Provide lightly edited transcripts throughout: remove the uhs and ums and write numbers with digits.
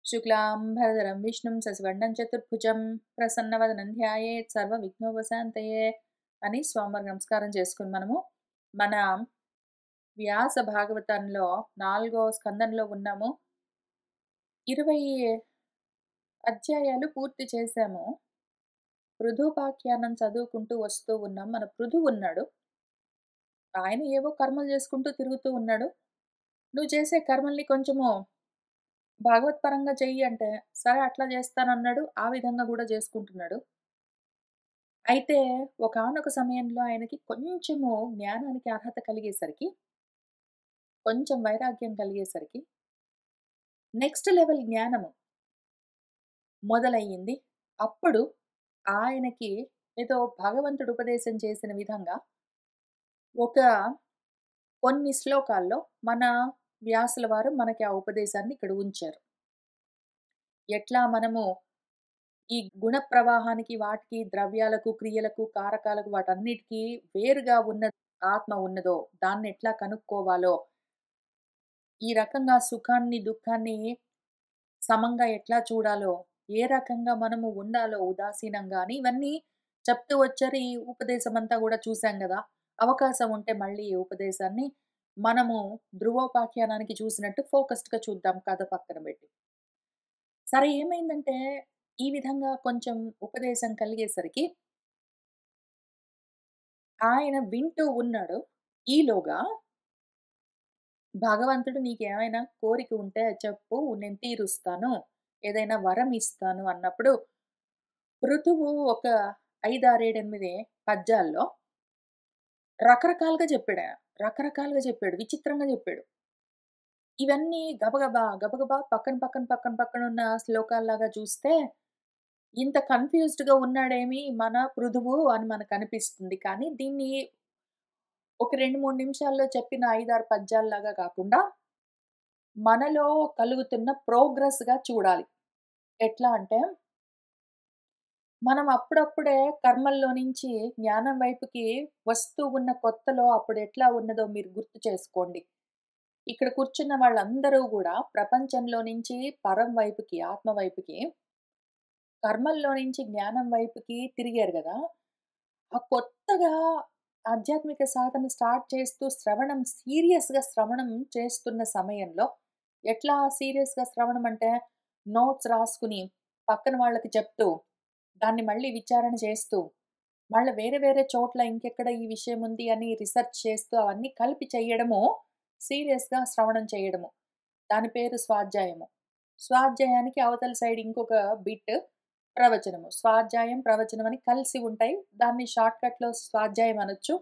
శుక్లాంబరధరం విష్ణుం శశివర్ణం చతుర్భుజం ప్రసన్నవదనం ధ్యాయేత్ సర్వ విఘ్నోపశాంతయే అని స్వామివారికి నమస్కారం చేసుకుని మన వ్యాస భాగవతంలో 4వ స్కందంలో ఉన్నాము. 20 అధ్యాయాలు పూర్తి చేశాము. పృథుపాఖ్యానం చదువుకుంటూ వస్తూ ఉన్నాం. మన పృథు ఉన్నాడు. ఆయన ఏవో కర్మలు చేసుకుంటూ తిరుగుతూ ఉన్నాడు. నువ్వు చేసే కర్మల్ని కొంచెము భాగవత్పరంగా చెయ్యి అంటే, సరే అట్లా చేస్తానన్నాడు. ఆ విధంగా కూడా చేసుకుంటున్నాడు. అయితే ఒకానొక సమయంలో ఆయనకి కొంచెము జ్ఞానానికి అర్హత కలిగేసరికి, కొంచెం వైరాగ్యం కలిగేసరికి, నెక్స్ట్ లెవెల్ జ్ఞానము మొదలయ్యింది. అప్పుడు ఆయనకి ఏదో భగవంతుడు ఉపదేశం చేసిన విధంగా ఒక కొన్ని శ్లోకాల్లో మన వ్యాసుల వారు మనకి ఆ ఉపదేశాన్ని ఇక్కడ ఉంచారు. ఎట్లా మనము ఈ గుణ ప్రవాహానికి, వాటికి, ద్రవ్యాలకు, క్రియలకు, కారకాలకు వాటన్నిటికి వేరుగా ఉన్న ఆత్మ ఉన్నదో, దాన్నెట్లా కనుక్కోవాలో, ఈ రకంగా సుఖాన్ని, దుఃఖాన్ని సమంగా ఎట్లా చూడాలో, ఏ రకంగా మనము ఉండాలో ఉదాసీనంగా అని ఇవన్నీ చెప్తూ వచ్చారు. ఈ ఉపదేశమంతా గూడా చూసాం గదా! అవకాశం ఉంటే మళ్ళీ ఈ ఉపదేశాన్ని మనము ధ్రువోపాఖ్యానానికి చూసినట్టు ఫోకస్డ్‌గా చూద్దాం కథ పక్కన బెట్టి. సరే ఏమైందంటే, ఈ విధంగా కొంచెం ఉపదేశం కలిగేసరికి ఆయన వింటూ ఉన్నాడు. ఈలోగా భగవంతుడు నీకేమైనా కోరిక ఉంటే చెప్పు నేను తీరుస్తాను. ఏదైనా వరం ఇస్తాను అన్నప్పుడు, పృథువు ఒక 5, 6, 7, 8 పద్యాల్లో రకరకాలుగా చెప్పాడాయన. రకరకాలుగా చెప్పాడు. విచిత్రంగా చెప్పాడు. ఇవన్నీ గబగబా, గబగబా పక్కనున్న శ్లోకాల్లాగా చూస్తే, ఇంత కన్‌ఫ్యూజ్డ్‌గా ఉన్నాడేమి మన పృథువు అని మనకనిపిస్తుంది. కానీ దీన్ని ఒక 2, 3 నిమిషాల్లో చెప్పిన 5, 6 పద్యాల్లాగా కాకుండా, మనలో కలుగుతున్న ప్రోగ్రెస్‌గా చూడాలి. ఎట్లా అంటే, మనం అప్పుడప్పుడే కర్మల్లో నుంచి జ్ఞానం వైపుకి వస్తూ ఉన్న కొత్తలో అప్పుడెట్లా ఉన్నదో మీరు గుర్తు చేసుకోండి. ఇక్కడ కూర్చున్న వాళ్ళందరూ గూడా ప్రపంచంలో నుంచి పరం వైపుకి, ఆత్మ వైపుకి, కర్మల్లో నుంచి జ్ఞానం వైపుకి తిరిగారు గదా! ఆ కొత్తగా ఆధ్యాత్మిక సాధన స్టార్ట్ చేస్తూ సీరియస్‌గా శ్రవణం చేస్తున్న సమయంలో, ఎట్లా సీరియస్‌గా శ్రవణం అంటే, నోట్స్ రాసుకుని, పక్కన వాళ్ళకి చెప్తూ, దాన్ని మళ్ళీ విచారణ చేస్తూ, మళ్ళా వేరే వేరే చోట్ల ఇంకెక్కడ ఈ విషయం ఉంది అని రిసర్చ్ చేస్తూ అవన్నీ కలిపి చెయ్యడము, సీరియస్‌గా శ్రవణం చేయడము. దాని పేరు స్వాధ్యాయము. స్వాధ్యాయానికి అవతల సైడ్ ఇంకొక బిట్ ప్రవచనము. స్వాధ్యాయం, ప్రవచనం అని కలిసి ఉంటాయి. దాన్ని షార్ట్‌కట్‌లో స్వాధ్యాయం అనొచ్చు.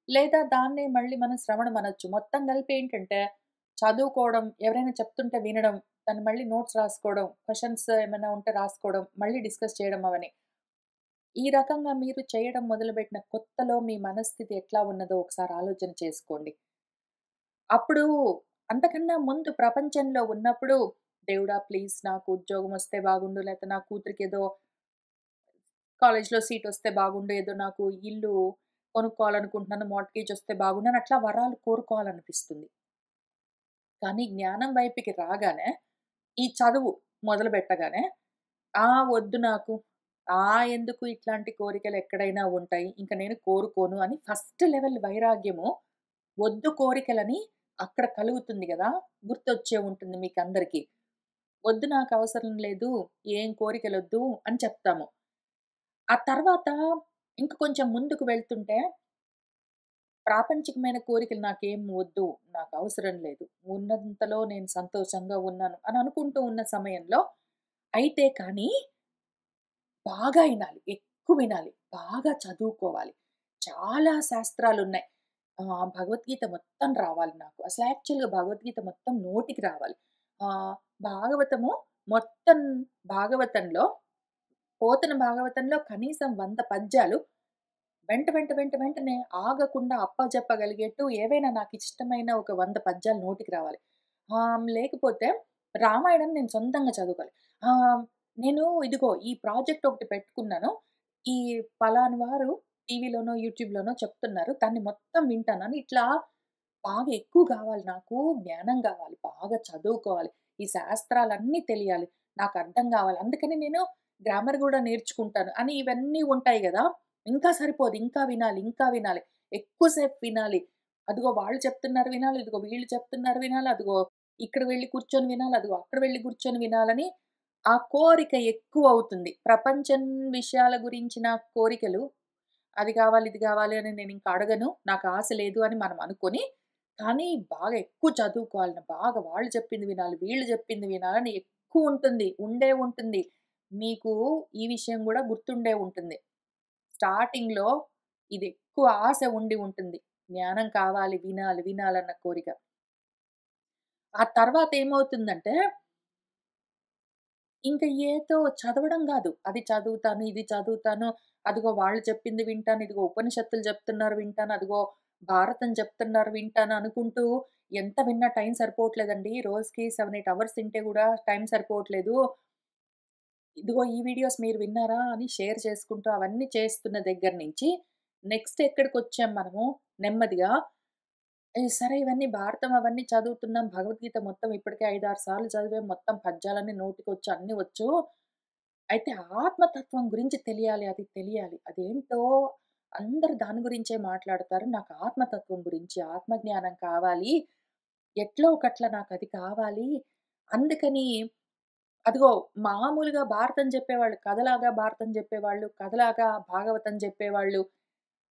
లేదా దాన్నే మళ్ళీ మనం శ్రవణం అనొచ్చు. మొత్తం కలిపి ఏంటంటే చదువుకోవడం, ఎవరైనా చెప్తుంటే వినడం, దాన్ని మళ్ళీ నోట్స్ రాసుకోవడం, క్వెషన్స్ ఏమైనా ఉంటే రాసుకోవడం, మళ్ళీ డిస్కస్ చేయడం అవని. ఈ రకంగా మీరు చేయడం మొదలుపెట్టిన కొత్తలో మీ మనస్థితి ఎట్లా ఉన్నదో ఒకసారి ఆలోచన చేసుకోండి. అప్పుడు అంతకన్నా ముందు ప్రపంచంలో ఉన్నప్పుడు, దేవుడా ప్లీజ్ నాకు ఉద్యోగం వస్తే బాగుండు. లేతే నా కూతురికేదో కాలేజ్‌లో సీటొస్తే బాగుండు. ఏదో నాకు ఇల్లు కొనుక్కోవాలనుకుంటున్నాను. మార్ట్‌గేజ్ వస్తే బాగుండు అని అట్లా వరాలు కోరుకోవాలనిపిస్తుంది. కానీ జ్ఞానం వైపుకి రాగానే, ఈ చదువు మొదలుపెట్టగానే, వద్దు నాకు. ఎందుకు ఇట్లాంటి కోరికలు ఎక్కడైనా ఉంటాయి. ఇంక నేను కోరుకోను అని ఫస్ట్ లెవెల్ వైరాగ్యము, వద్దు కోరికలని అక్కడ కలుగుతుంది గదా! గుర్తొచ్చే ఉంటుంది మీకందరికి. వద్దు నాకవసరం లేదు. ఏం కోరికలొద్దు అని చెప్తాము. ఆ తర్వాత ఇంక కొంచెం ముందుకు వెళ్తుంటే, ప్రాపంచికమైన కోరికలు నాకేం వద్దు. నాకవసరం లేదు. ఉన్నంతలో నేను సంతోషంగా ఉన్నాను అని అనుకుంటూ ఉన్న సమయంలో, అయితే కానీ బాగా ఇనాలి. ఎక్కువ వినాలి. బాగా చదువుకోవాలి. చాలా శాస్త్రాలున్నాయి. భగవద్గీత మొత్తం రావాలి నాకు. అసలు యాక్చువల్‌గా భగవద్గీత మొత్తం నోటికి రావాలి. ఆహ్, భాగవతము మొత్తం భాగవతంలో పోతన భాగవతంలో కనీసం 100 పద్యాలు వెంటనే ఆగకుండా అప్పజెప్పగలిగేట్టు ఏవైనా నాకిష్టమైన ఒక 100 పద్యాలు నోటికి రావాలి. లేకపోతే రామాయణం నేను సొంతంగా చదువుకోవాలి. ఆహ్, నేను ఇదిగో ఈ ప్రాజెక్ట్ ఒకటి పెట్టుకున్నాను. ఈ పలాని వారు టీవీలోనో, యూట్యూబ్‌లోనో చెప్తున్నారు. దాన్ని మొత్తం వింటానని ఇట్లా బాగా ఎక్కువ గావాలి నాకు. జ్ఞానం గావాలి. బాగా చదువుకోవాలి. ఈ శాస్త్రాలన్నీ తెలియాలి. నాకర్థం గావాలి. అందుకని నేను గ్రామర్ గూడా నేర్చుకుంటాను అని ఇవన్నీ ఉంటాయి గదా! ఇంకా సరిపోదు. ఇంకా వినాలి, ఇంకా వినాలి. ఎక్కువ సేపు వినాలి. అదిగో వాళ్ళు చెప్తున్నారు వినాలి. ఇదిగో వీళ్ళు చెప్తున్నారు వినాలి. అదిగో ఇక్కడ వెళ్లి కూర్చొని వినాలి. అదిగో అక్కడ వెళ్లి కూర్చొని వినాలని ఆ కోరిక ఎక్కువవుతుంది. ప్రపంచం విషయాల గురించిన కోరికలు అది గావాలి, ఇది గావాలి అని నేనింక అడగను. నాకు ఆశ లేదు అని మనం అనుకోని, కానీ బాగా ఎక్కువ చదువుకోవాలని, బాగా వాళ్ళు చెప్పింది వినాలి, వీళ్ళు చెప్పింది వినాలని ఎక్కువుంటుంది. ఉండే ఉంటుంది. మీకు ఈ విషయం గూడా గుర్తుండే ఉంటుంది. స్టార్టింగ్‌లో ఇది ఎక్కువ ఆశ ఉండి ఉంటుంది. జ్ఞానం కావాలి, వినాలి, వినాలన్న కోరిక. ఆ తర్వాత ఏమవుతుందంటే ఇంక ఏదో చదవడం గాదు. అది చదువుతాను, ఇది చదువుతాను, అదిగో వాళ్ళు చెప్పింది వింటాను, ఇదిగో ఉపనిషత్తులు చెప్తున్నారు వింటాను, అదిగో భారతం చెప్తున్నారు వింటాను అనుకుంటూ ఎంత విన్నా టైం సరిపోవట్లేదండి. రోజుకి 7, 8 అవర్స్ వింటే గూడా టైం సరిపోవట్లేదు. ఇదిగో ఈ వీడియోస్ మీరు విన్నారా అని షేర్ చేసుకుంటూ అవన్నీ చేస్తున్న దగ్గర నుంచి నెక్స్ట్ ఎక్కడికొచ్చాం మనము నెమ్మదిగా సరే ఇవన్నీ భారతం అవన్నీ చదువుతున్నాం. భగవద్గీత మొత్తం ఇప్పటికే 5, 6 సార్లు చదివాం. మొత్తం పద్యాలన్నీ నోటికొచ్చు, అన్నీ వచ్చు. అయితే ఆత్మతత్వం గురించి తెలియాలి. అది తెలియాలి. అదేంటో అందరూ దాని గురించే మాట్లాడతారు. నాకు ఆత్మతత్వం గురించి, ఆత్మజ్ఞానం కావాలి. ఎట్లో ఒకట్ల నాకది కావాలి. అందుకని అదిగో మామూలుగా భారతం చెప్పేవాళ్ళు, కథలాగా భారతం చెప్పేవాళ్ళు, కథలాగా భాగవతం చెప్పేవాళ్ళు.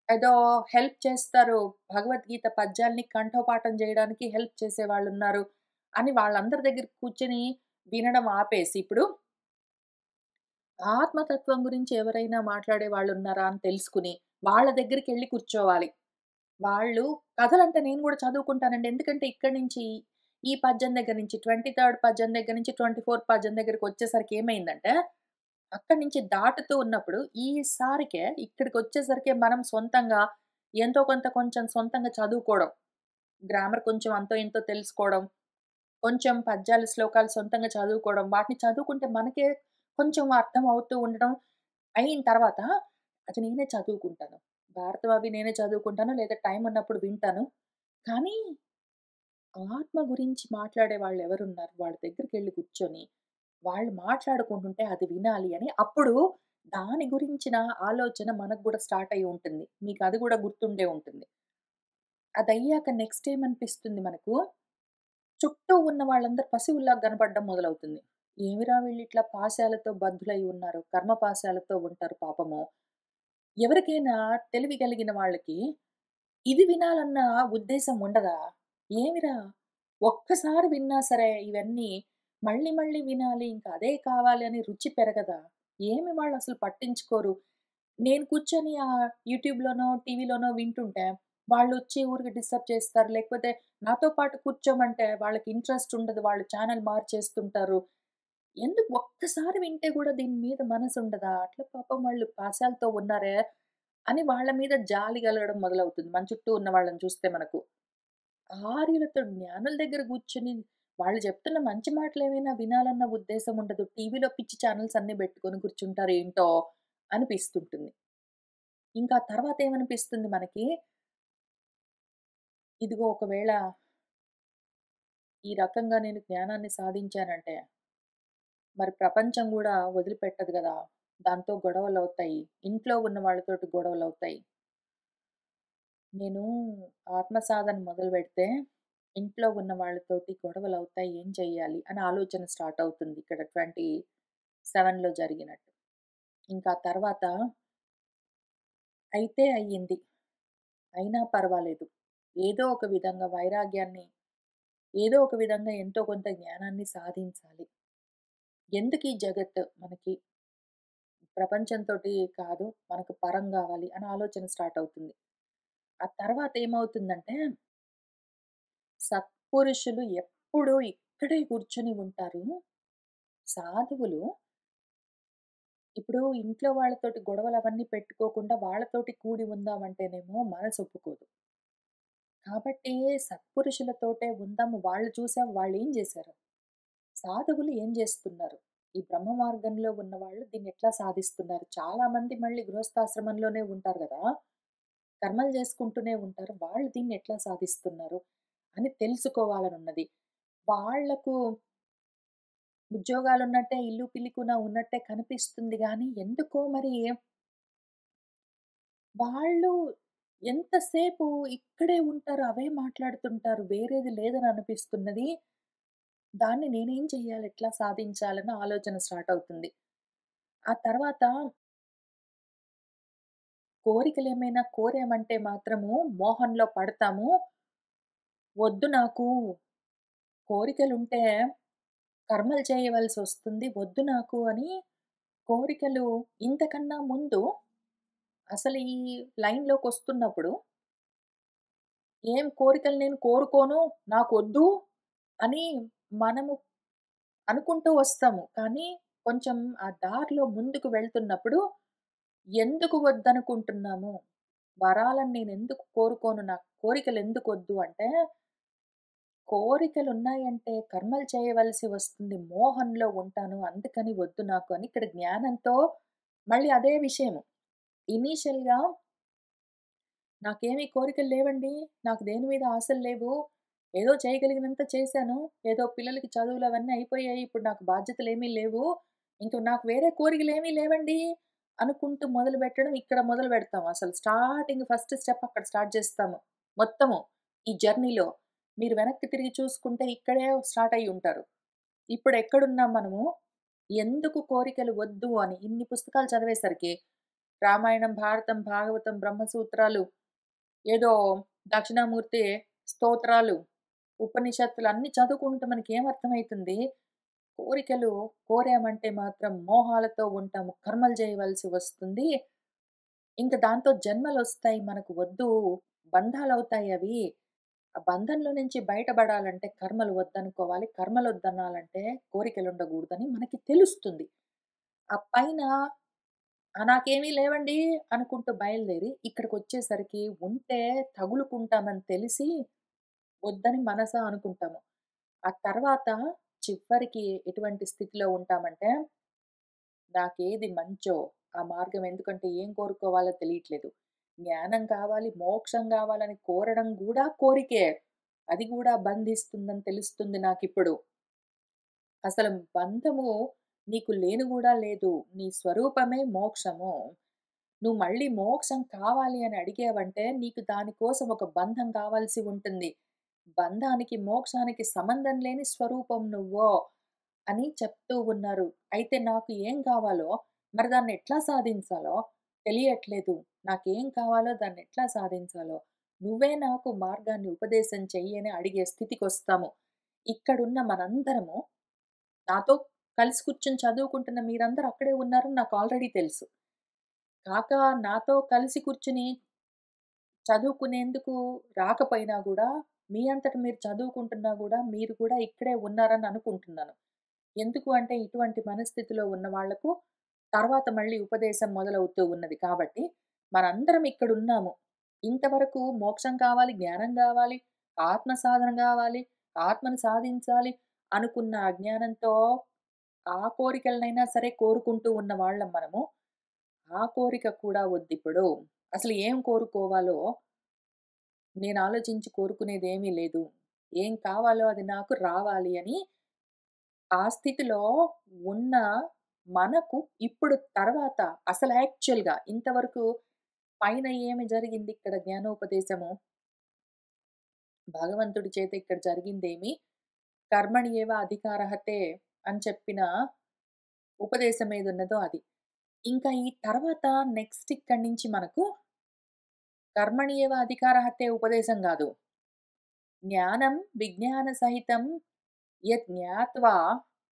ఏదో హెల్ప్ చేస్తారు. భగవద్గీత పద్యాల్ని కంఠోపాఠం జేయడానికి హెల్ప్ చేసేవాళ్ళున్నారు. అని వాళ్ళందరి దగ్గర కూర్చొని వినడం ఆపేసి, ఇప్పుడు ఆత్మతత్వం గురించి ఎవరైనా మాట్లాడే వాళ్ళున్నారా అని తెలుసుకుని, వాళ్ళ దగ్గరికెళ్లి కూర్చోవాలి. వాళ్ళు కథలంటే నేను గూడా చదువుకుంటానండి. ఎందుకంటే ఇక్కడి నుంచి ఈ పద్యం దగ్గర నుంచి 23 పద్యం దగ్గర నుంచి 24 పద్యం దగ్గరికొచ్చేసరికి ఏమైందంటే, అక్కడి నుంచి దాటుతూ ఉన్నప్పుడు ఈసారికే ఇక్కడికొచ్చేసరికే మనం సొంతంగా ఎంతో కొంత కొంచెం సొంతంగా చదువుకోవడం. గ్రామర్ కొంచెం అంతో ఇంతో తెలుసుకోవడం. కొంచెం పద్యాలు, శ్లోకాలు సొంతంగా చదువుకోవడం. వాటిని చదువుకుంటే మనకే కొంచెం అర్థం అవుతూ ఉండడం అయిన తర్వాత అది నేనే చదువుకుంటాను. భారతం అవి నేనే చదువుకుంటాను. లేదా టైం ఉన్నప్పుడు వింటాను. కానీ ఆత్మ గురించి మాట్లాడే వాళ్ళెవరున్నారు? వాళ్ళ దగ్గరికెళ్లి కూర్చొని, వాళ్ళు మాట్లాడుకుంటుంటే అది వినాలి అని అప్పుడు దాని గురించిన ఆలోచన మనకు గూడా స్టార్ట్ అయ్యి ఉంటుంది. మీకది గూడా గుర్తుండే ఉంటుంది. అదయ్యాక నెక్స్ట్ ఏమనిపిస్తుంది మనకు, చుట్టూ ఉన్న వాళ్ళందరూ పశువుల్లా కనపడడం మొదలవుతుంది. ఏమిరా వీళ్ళిట్లా పాశాలతో బద్ధులై ఉన్నారు. కర్మ పాశాలతో ఉంటారు పాపము. ఎవరికైనా తెలివి కలిగిన వాళ్ళకి ఇది వినాలన్న ఉద్దేశం ఉండదా? ఏమిరా! ఒక్కసారి విన్నా సరే ఇవన్నీ మళ్ళీ మళ్ళీ వినాలి, ఇంకా అదే కావాలి అని రుచి పెరగదా? ఏమి వాళ్ళసలు పట్టించుకోరు. నేను కూర్చొని యూట్యూబ్‌లోనో, టీవీలోనో వింటుంటే వాళ్ళొచ్చి ఊరికే డిస్టర్బ్ చేస్తారు. లేకపోతే నాతో పాటు కూర్చోమంటే వాళ్ళకి ఇంట్రెస్ట్ ఉండదు. వాళ్ళు ఛానెల్ మార్చేస్తుంటారు. ఎందుకు ఒక్కసారి వింటే గూడా దీని మీద మనసుండదా? అట్లా పాపం వాళ్ళు పాశాలతో ఉన్నారే అని వాళ్ళ మీద జాలి కలగడం మొదలవుతుంది. మన చుట్టూ ఉన్న వాళ్ళని చూస్తే మనకు. ఆర్యులతో జ్ఞానుల దగ్గర కూర్చొని వాళ్ళు చెప్తున్న మంచి మాటలేమైనా వినాలన్న ఉద్దేశం ఉండదు. టీవీలో పిచ్చి ఛానెల్స్ అన్నీ పెట్టుకొని కూర్చుంటారు ఏంటో అనిపిస్తుంటుంది. ఇంకా తర్వాత ఏమనిపిస్తుంది మనకి, ఇదిగో ఒకవేళ ఈ రకంగా నేను జ్ఞానాన్ని సాధించానంటే, మరి ప్రపంచం గూడా వదిలిపెట్టదు గదా! దాంతో గొడవలవుతాయి. ఇంట్లో ఉన్న వాళ్ళతోటి గొడవలవుతాయి. నేను ఆత్మ సాధన మొదలుపెడితే, ఇంట్లో ఉన్న వాళ్ళతోటి గొడవలవుతాయి. ఏం చెయ్యాలి? అని ఆలోచన స్టార్ట్ అవుతుంది. ఇక్కడ 27లో జరిగినట్టు. ఇంకా తర్వాత అయితే అయ్యింది. అయినా పర్వాలేదు. ఏదో ఒక విధంగా వైరాగ్యాన్ని, ఏదో ఒక విధంగా ఎంతో కొంత జ్ఞానాన్ని సాధించాలి. ఎందుకీ జగత్ మనకి? ప్రపంచంతోటి కాదు, మనకు పరం గావాలి అని ఆలోచన స్టార్ట్ అవుతుంది. ఆ తర్వాత ఏమవుతుందంటే, సత్పురుషులు ఎప్పుడూ ఇక్కడే కూర్చొని ఉంటారు. సాధువులు ఇప్పుడు ఇంట్లో వాళ్ళతోటి గొడవలవన్నీ పెట్టుకోకుండా వాళ్ళతోటి కూడి ఉందామంటేనేమో మనసొప్పుకోదు. కాబట్టి సత్పురుషులతోటే ఉందాము. వాళ్ళు చూసాం వాళ్ళేం జేశారు? సాధువులు ఏం జేస్తున్నారు? ఈ బ్రహ్మ మార్గంలో ఉన్నవాళ్ళు దీన్నెట్లా సాధిస్తున్నారు? చాలామంది మళ్ళీ గృహస్థాశ్రమంలోనే ఉంటారు గదా! కర్మలు జేసుకుంటూనే ఉంటారు. వాళ్ళు దీన్నెట్లా సాధిస్తున్నారు? అని తెలుసుకోవాలనున్నది. వాళ్లకు ఉద్యోగాలున్నట్టే, ఇల్లు పిల్లికున ఉన్నట్టే కనిపిస్తుంది గానీ, ఎందుకో మరి వాళ్ళు ఎంతసేపు ఇక్కడే ఉంటారు. అవే మాట్లాడుతుంటారు. వేరేది లేదని అనిపిస్తున్నది. దాన్ని నేనేం చెయ్యాలి? ఎట్లా సాధించాలని ఆలోచన స్టార్ట్ అవుతుంది. ఆ తర్వాత కోరికలేమైనా కోరామంటే మాత్రము మోహంలో పడతాము. వద్దు నాకు కోరికలుంటే కర్మలు చేయవలసొస్తుంది. వద్దు నాకు అని కోరికలు ఇంతకన్నా ముందు అసలు ఈ లైన్‌లోకొస్తున్నప్పుడు ఏం కోరికలు నేను కోరుకోను, నాకొద్దు అని మనము అనుకుంటూ వస్తాము. కానీ కొంచెం ఆ దారిలో ముందుకు వెళ్తున్నప్పుడు ఎందుకు వద్దనుకుంటున్నాము? వరాలను నేనెందుకు కోరుకోను? నాకు కోరికలెందుకొద్దు అంటే, కోరికలున్నాయంటే కర్మలు చేయవలసి వస్తుంది. మోహంలో ఉంటాను. అందుకని వద్దు నాకు అని ఇక్కడ జ్ఞానంతో మళ్ళీ అదే విషయము. ఇనీషియల్‌గా నాకేమి కోరికలు లేవండి. నాకు దేని మీద ఆశలు లేవు. ఏదో చేయగలిగినంత చేశాను. ఏదో పిల్లలకి చదువులు అవన్నీ అయిపోయాయి. ఇప్పుడు నాకు బాధ్యతలేమీ లేవు. ఇంక నాకు వేరే కోరికలేమీ లేవండి అనుకుంటూ మొదలుపెట్టడం ఇక్కడ మొదలుపెడతాం. అసలు స్టార్టింగ్ ఫస్ట్ స్టెప్ అక్కడ స్టార్ట్ చేస్తాము. మొత్తము ఈ జర్నీలో. మీరు వెనక్కి తిరిగి చూసుకుంటే ఇక్కడే స్టార్ట్ అయ్యి ఉంటారు. ఇప్పుడెక్కడున్నాం మనము? ఎందుకు కోరికలు వద్దు అని ఇన్ని పుస్తకాలు చదివేసరికి రామాయణం, భారతం, భాగవతం, బ్రహ్మసూత్రాలు, ఏదో దక్షిణామూర్తి స్తోత్రాలు, ఉపనిషత్తులు అన్నీ చదువుకుంటే మనకేమర్థమైతుంది? కోరికలు కోరామంటే మాత్రం మోహాలతో ఉంటాము. కర్మలు చేయవలసి వస్తుంది. ఇంక దాంతో జన్మలొస్తాయి. మనకు వద్దు. బంధాలవుతాయవి. ఆ బంధంలో నుంచి బయటపడాలంటే కర్మలు వద్దనుకోవాలి. కర్మలొద్దనాలంటే కోరికలుండగూడదని మనకి తెలుస్తుంది. ఆ పైన నాకేమీ లేవండి అనుకుంటూ బయలుదేరి ఇక్కడికొచ్చేసరికి ఉంటే తగులుకుంటామని తెలిసి వద్దని మనసా అనుకుంటాము. ఆ తర్వాత చివరికి ఎటువంటి స్థితిలో ఉంటామంటే నాకేది మంచో ఆ మార్గం ఎందుకంటే ఏం కోరుకోవాలో తెలియట్లేదు. జ్ఞానం కావాలి, మోక్షం గావాలని కోరడం గూడా కోరికే. అది గూడా బంధిస్తుందని తెలుస్తుంది నాకిప్పుడు. అసలు బంధము నీకు లేను గూడా లేదు. నీ స్వరూపమే మోక్షము. నువ్వు మళ్ళీ మోక్షం కావాలి అని అడిగావంటే నీకు దాని కోసం ఒక బంధం కావాల్సి ఉంటుంది. బంధానికి, మోక్షానికి సంబంధం లేని స్వరూపం నువ్వు అని చెప్తూ ఉన్నారు. అయితే నాకు ఏం కావాలో మరి దాన్నెట్లా సాధించాలో తెలియట్లేదు. నాకేం కావాలో దాన్నెట్లా సాధించాలో నువ్వే నాకు మార్గాన్ని ఉపదేశం చెయ్యి అని అడిగే స్థితికొస్తాము. ఇక్కడున్న మనందరము నాతో కలిసి కూర్చొని చదువుకుంటున్న మీరందరూ అక్కడే ఉన్నారని నాకు ఆల్రెడీ తెలుసు. కాక నాతో కలిసి కూర్చొని చదువుకునేందుకు రాకపోయినా గూడా, మీ అంతట మీరు చదువుకుంటున్నా గూడా, మీరు కూడా ఇక్కడే ఉన్నారని అనుకుంటున్నాను. ఎందుకు అంటే ఇటువంటి మనస్థితిలో ఉన్న వాళ్ళకు తర్వాత మళ్ళీ ఉపదేశం మొదలవుతూ ఉన్నది కాబట్టి, మనందరం ఇక్కడున్నాము. ఇంతవరకు మోక్షం కావాలి, జ్ఞానం గావాలి, ఆత్మ సాధన గావాలి, ఆత్మను సాధించాలి అనుకున్న అజ్ఞానంతో ఆ కోరికలనైనా సరే కోరుకుంటూ ఉన్న వాళ్ళం మనము. ఆ కోరిక కూడా వద్దిప్పుడు. అసలు ఏం కోరుకోవాలో నేను ఆలోచించి కోరుకునేదేమీ లేదు. ఏం కావాలో అది నాకు రావాలి అని ఆ స్థితిలో ఉన్న మనకు ఇప్పుడు తర్వాత అసలు యాక్చువల్‌గా ఇంతవరకు పైన ఏమి జరిగింది ఇక్కడ జ్ఞానోపదేశము, భగవంతుడి చేత ఇక్కడ జరిగిందేమి కర్మణ్యేవ అధికారహతే అని చెప్పిన ఉపదేశం ఏదున్నదో అది. ఇంకా ఈ తర్వాత నెక్స్ట్ ఇక్కడి నుంచి మనకు కర్మణ్యేవ అధికారహతే ఉపదేశం గాదు. జ్ఞానం విజ్ఞాన సహితం యత్ జ్ఞాత్వా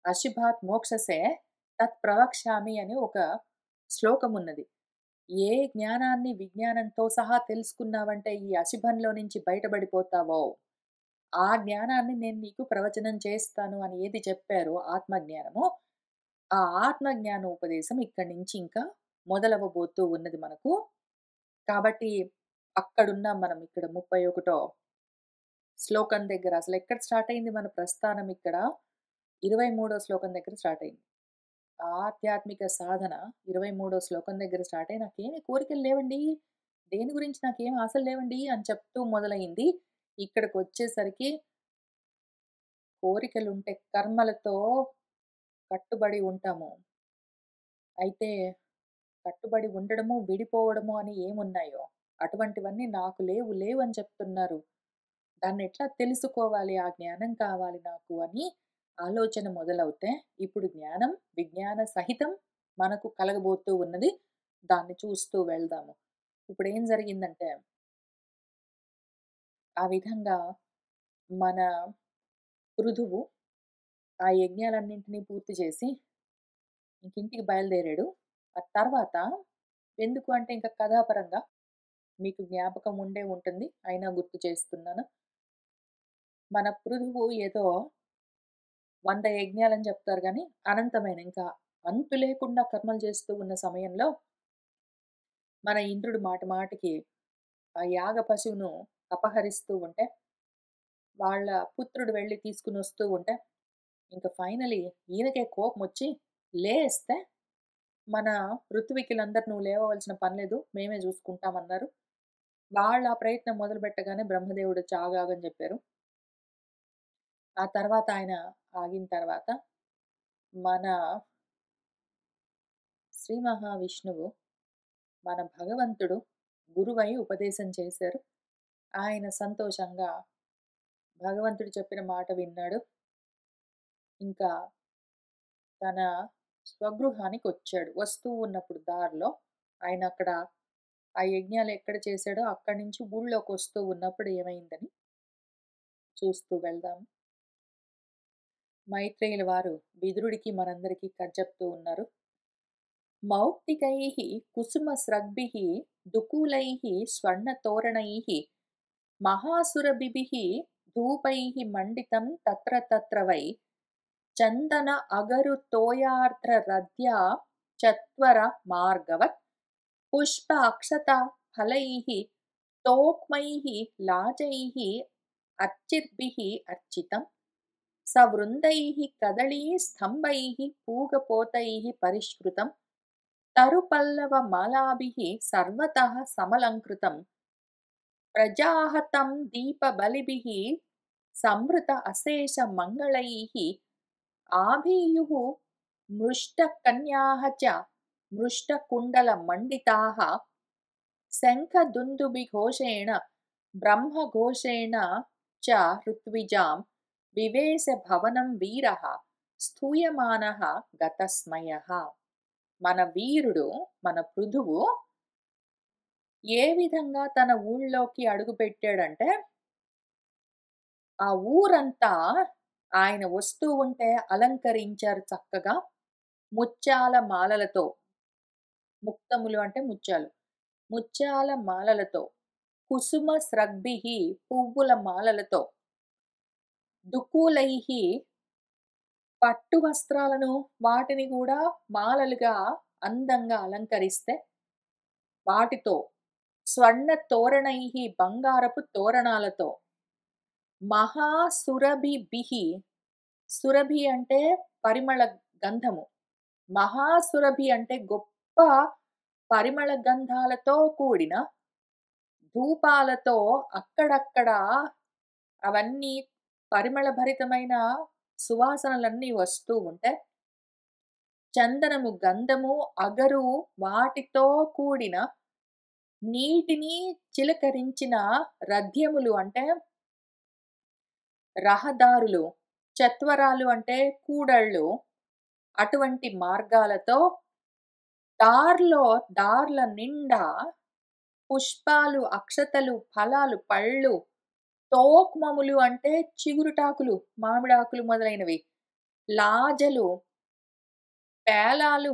అశుభాత్ మోక్షసే తత్ ప్రవక్ష్యామి అని ఒక శ్లోకమున్నది. ఏ జ్ఞానాన్ని విజ్ఞానంతో సహా తెలుసుకున్నావంటే ఈ అశుభంలో నుంచి బయటపడిపోతావో, ఆ జ్ఞానాన్ని నేను నీకు ప్రవచనం చేస్తాను అని ఏది చెప్పారో ఆత్మజ్ఞానము, ఆ ఆత్మజ్ఞానోపదేశం ఇక్కడి నుంచి ఇంకా మొదలవ్వబోతూ ఉన్నది మనకు. కాబట్టి అక్కడున్నాం మనం ఇక్కడ 31 శ్లోకం దగ్గర. అసలెక్కడ స్టార్ట్ అయింది మన ప్రస్థానం ఇక్కడ 23 శ్లోకం దగ్గర స్టార్ట్ అయింది. ఆధ్యాత్మిక సాధన 23 శ్లోకం దగ్గర స్టార్ట్ అయ్యి నాకేమి కోరికలు లేవండి. దేని గురించి నాకేమి ఆశలు లేవండి అని చెప్తూ మొదలైంది. ఇక్కడికొచ్చేసరికి కోరికలుంటే కర్మలతో కట్టుబడి ఉంటాము. అయితే కట్టుబడి ఉండడము, విడిపోవడము అని ఏమున్నాయో, అటువంటివన్నీ నాకు లేవు, లేవని చెప్తున్నారు. దాన్నెట్లా తెలుసుకోవాలి? ఆ జ్ఞానం కావాలి నాకు అని ఆలోచన మొదలవుతే, ఇప్పుడు జ్ఞానం, విజ్ఞాన సహితం మనకు కలగబోతూ ఉన్నది. దాన్ని చూస్తూ వెళ్దాము. ఇప్పుడేం జరిగిందంటే, ఆ విధంగా మన పృథువు ఆ యజ్ఞాలన్నింటినీ పూర్తి చేసి ఇంకింటికి బయలుదేరాడు. ఆ తర్వాత ఎందుకు అంటే ఇంక కథాపరంగా మీకు జ్ఞాపకం ఉండే ఉంటుంది. అయినా గుర్తు చేస్తున్నాను. మన పృథువు ఏదో 100 యజ్ఞాలని చెప్తారు గానీ, అనంతమైన ఇంకా అంతు లేకుండా కర్మలు చేస్తూ ఉన్న సమయంలో, మన ఇంద్రుడు మాటి మాటికి ఆ యాగ పశువును అపహరిస్తూ ఉంటే, వాళ్ళ పుత్రుడు వెళ్లి తీసుకొనొస్తూ ఉంటే, ఇంక ఫైనల్లీ ఈయనకే కోపమొచ్చి లేస్తే, మన ఋత్వికులందరూ "నువ్వు లేవవలసిన పని లేదు. మేమే చూసుకుంటామన్నారు." వాళ్ళ ఆ ప్రయత్నం మొదలుపెట్టగానే బ్రహ్మదేవుడొచ్చి ఆగాగని చెప్పారు. ఆ తర్వాత ఆయన ఆగిన తర్వాత, మన శ్రీ మహావిష్ణువు, మన భగవంతుడు గురువై ఉపదేశం చేశారు. ఆయన సంతోషంగా భగవంతుడు చెప్పిన మాట విన్నాడు. ఇంకా తన స్వగృహానికొచ్చాడు. వస్తూ ఉన్నప్పుడు దారిలో ఆయన అక్కడ ఆ యజ్ఞాలు ఎక్కడ చేశాడో అక్కడి నుంచి ఊళ్ళోకొస్తూ ఉన్నప్పుడు ఏమైందని చూస్తూ వెళ్దాం. మైత్రేయుల వారు విదురుడికి మనందరికీ కథ చెప్తూ ఉన్నారు. మౌక్తికైః కుసుమస్రగ్భిః దుకూలైః స్వర్ణతోరణైః మహాసురభిభిః ధూపైః మండితం తత్ర తత్ర వై చందన అగరు తోయార్ద్ర రథ్యా చత్వర మార్గవత్ పుష్ప అక్షత ఫలైః తోక్మైః లాజైః అర్చిర్భిః అర్చితం సవృందైః కదళీ స్తంభైః పూగపోతైః పరిష్కృతం తరుపల్లవ మాలాభిః సర్వతః సమలంకృతం ప్రజాహతం దీపబలిభిః సంవృత అశేష మంగళైః ఆభీయుః మృష్టకన్యాః చ మృష్టకుండల మండితాః శంఖదుందుభిఘోషేణ బ్రహ్మఘోషేణ చ ఋత్విజాం వివేశ భవనం వీరః స్తూయమానః గతస్మయః. మన వీరుడు, మన పృథువు ఏ విధంగా తన ఊళ్ళోకి అడుగుపెట్టాడంటే, ఆ ఊరంతా ఆయన వస్తూ ఉంటే అలంకరించారు చక్కగా. ముత్యాల మాలలతో. ముక్తములు అంటే ముత్యాలు. ముత్యాల మాలలతో, కుసుమ స్రగ్భిః పువ్వుల మాలలతో, దుకూలైః పట్టు వస్త్రాలను వాటిని గూడా మాలలుగా అందంగా అలంకరిస్తే, వాటితో స్వర్ణ తోరణైః బంగారపు తోరణాలతో, మహాసురభిభిః సురభి అంటే పరిమళ గంధము. మహాసురభి అంటే గొప్ప పరిమళ గంధాలతో కూడిన ధూపాలతో అక్కడక్కడ అవన్నీ పరిమళభరితమైన సువాసనలన్నీ వస్తూ ఉంటే, చందనము, గంధము, అగరు వాటితో కూడిన నీటిని చిలకరించిన రథ్యములు అంటే రహదారులు, చత్వరాలు అంటే కూడళ్ళు, అటువంటి మార్గాలతో దార్ల నిండా పుష్పాలు, అక్షతలు, ఫలాలు, పళ్ళు, తోక్మములు అంటే చిగురుటాకులు, మామిడాకులు మొదలైనవి, లాజలు, పేలాలు,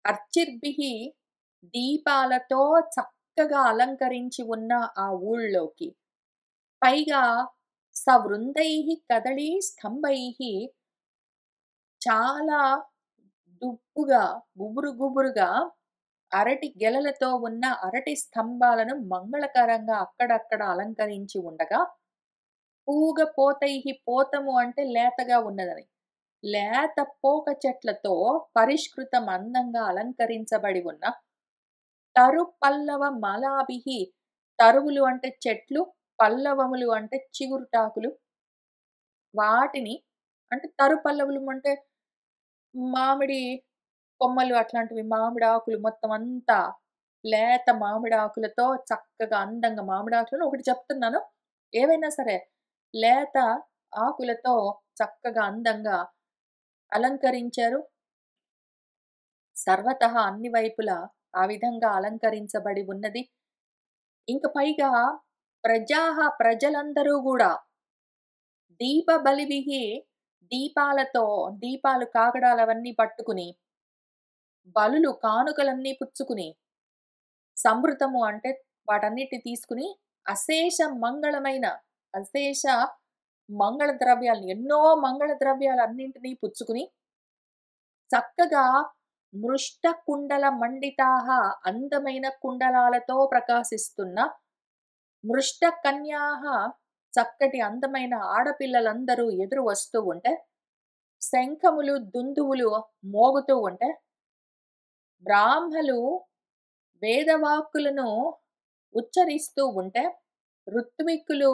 అర్చిర్భిః దీపాలతో చక్కగా అలంకరించి ఉన్న ఆ ఊళ్ళోకి, పైగా సవృందైః కదళీ స్తంభైః చాలా దుబ్బుగా, గుబురు గుబురుగా అరటి గెలలతో ఉన్న అరటి స్తంభాలను మంగళకరంగా అక్కడక్కడ అలంకరించి ఉండగా, పూగ పోతైః పోతము అంటే లేతగా ఉన్నదని. లేత పోక చెట్లతో పరిష్కృతం అందంగా అలంకరించబడి ఉన్న తరు పల్లవ మాలాభిః తరువులు అంటే చెట్లు, పల్లవములు అంటే చిగురుటాకులు. వాటిని అంటే తరు పల్లవులు అంటే మామిడి కొమ్మలు అట్లాంటివి మామిడాకులు మొత్తం అంతా లేత మామిడాకులతో చక్కగా అందంగా మామిడాకులను ఒకటి చెప్తున్నాను. ఏవైనా సరే లేత ఆకులతో చక్కగా అందంగా అలంకరించారు. సర్వతః అన్ని వైపులా ఆ విధంగా అలంకరించబడి ఉన్నది. ఇంక పైగా ప్రజలందరూ గూడా దీపబలివిహి దీపాలతో దీపాలు కాగడాలవన్నీ పట్టుకుని, బలులు కానుకలన్నీ పుచ్చుకుని, సంభృతము అంటే వాటన్నిటిని తీసుకుని అశేష మంగళమైన అశేష మంగళ ద్రవ్యాలను ఎన్నో మంగళ ద్రవ్యాలన్నింటినీ పుచ్చుకుని చక్కగా మృష్ట కుండల మండితాహ అందమైన కుండలాలతో ప్రకాశిస్తున్న మృష్ట కన్యాహ చక్కటి అందమైన ఆడపిల్లలందరూ ఎదురు వస్తూ ఉంటే, శంఖములు, దుందువులు మోగుతూ ఉంటే, బ్రాహ్మలు వేదవాక్కులను ఉచ్చరిస్తూ ఉంటే, ఋత్విక్కులు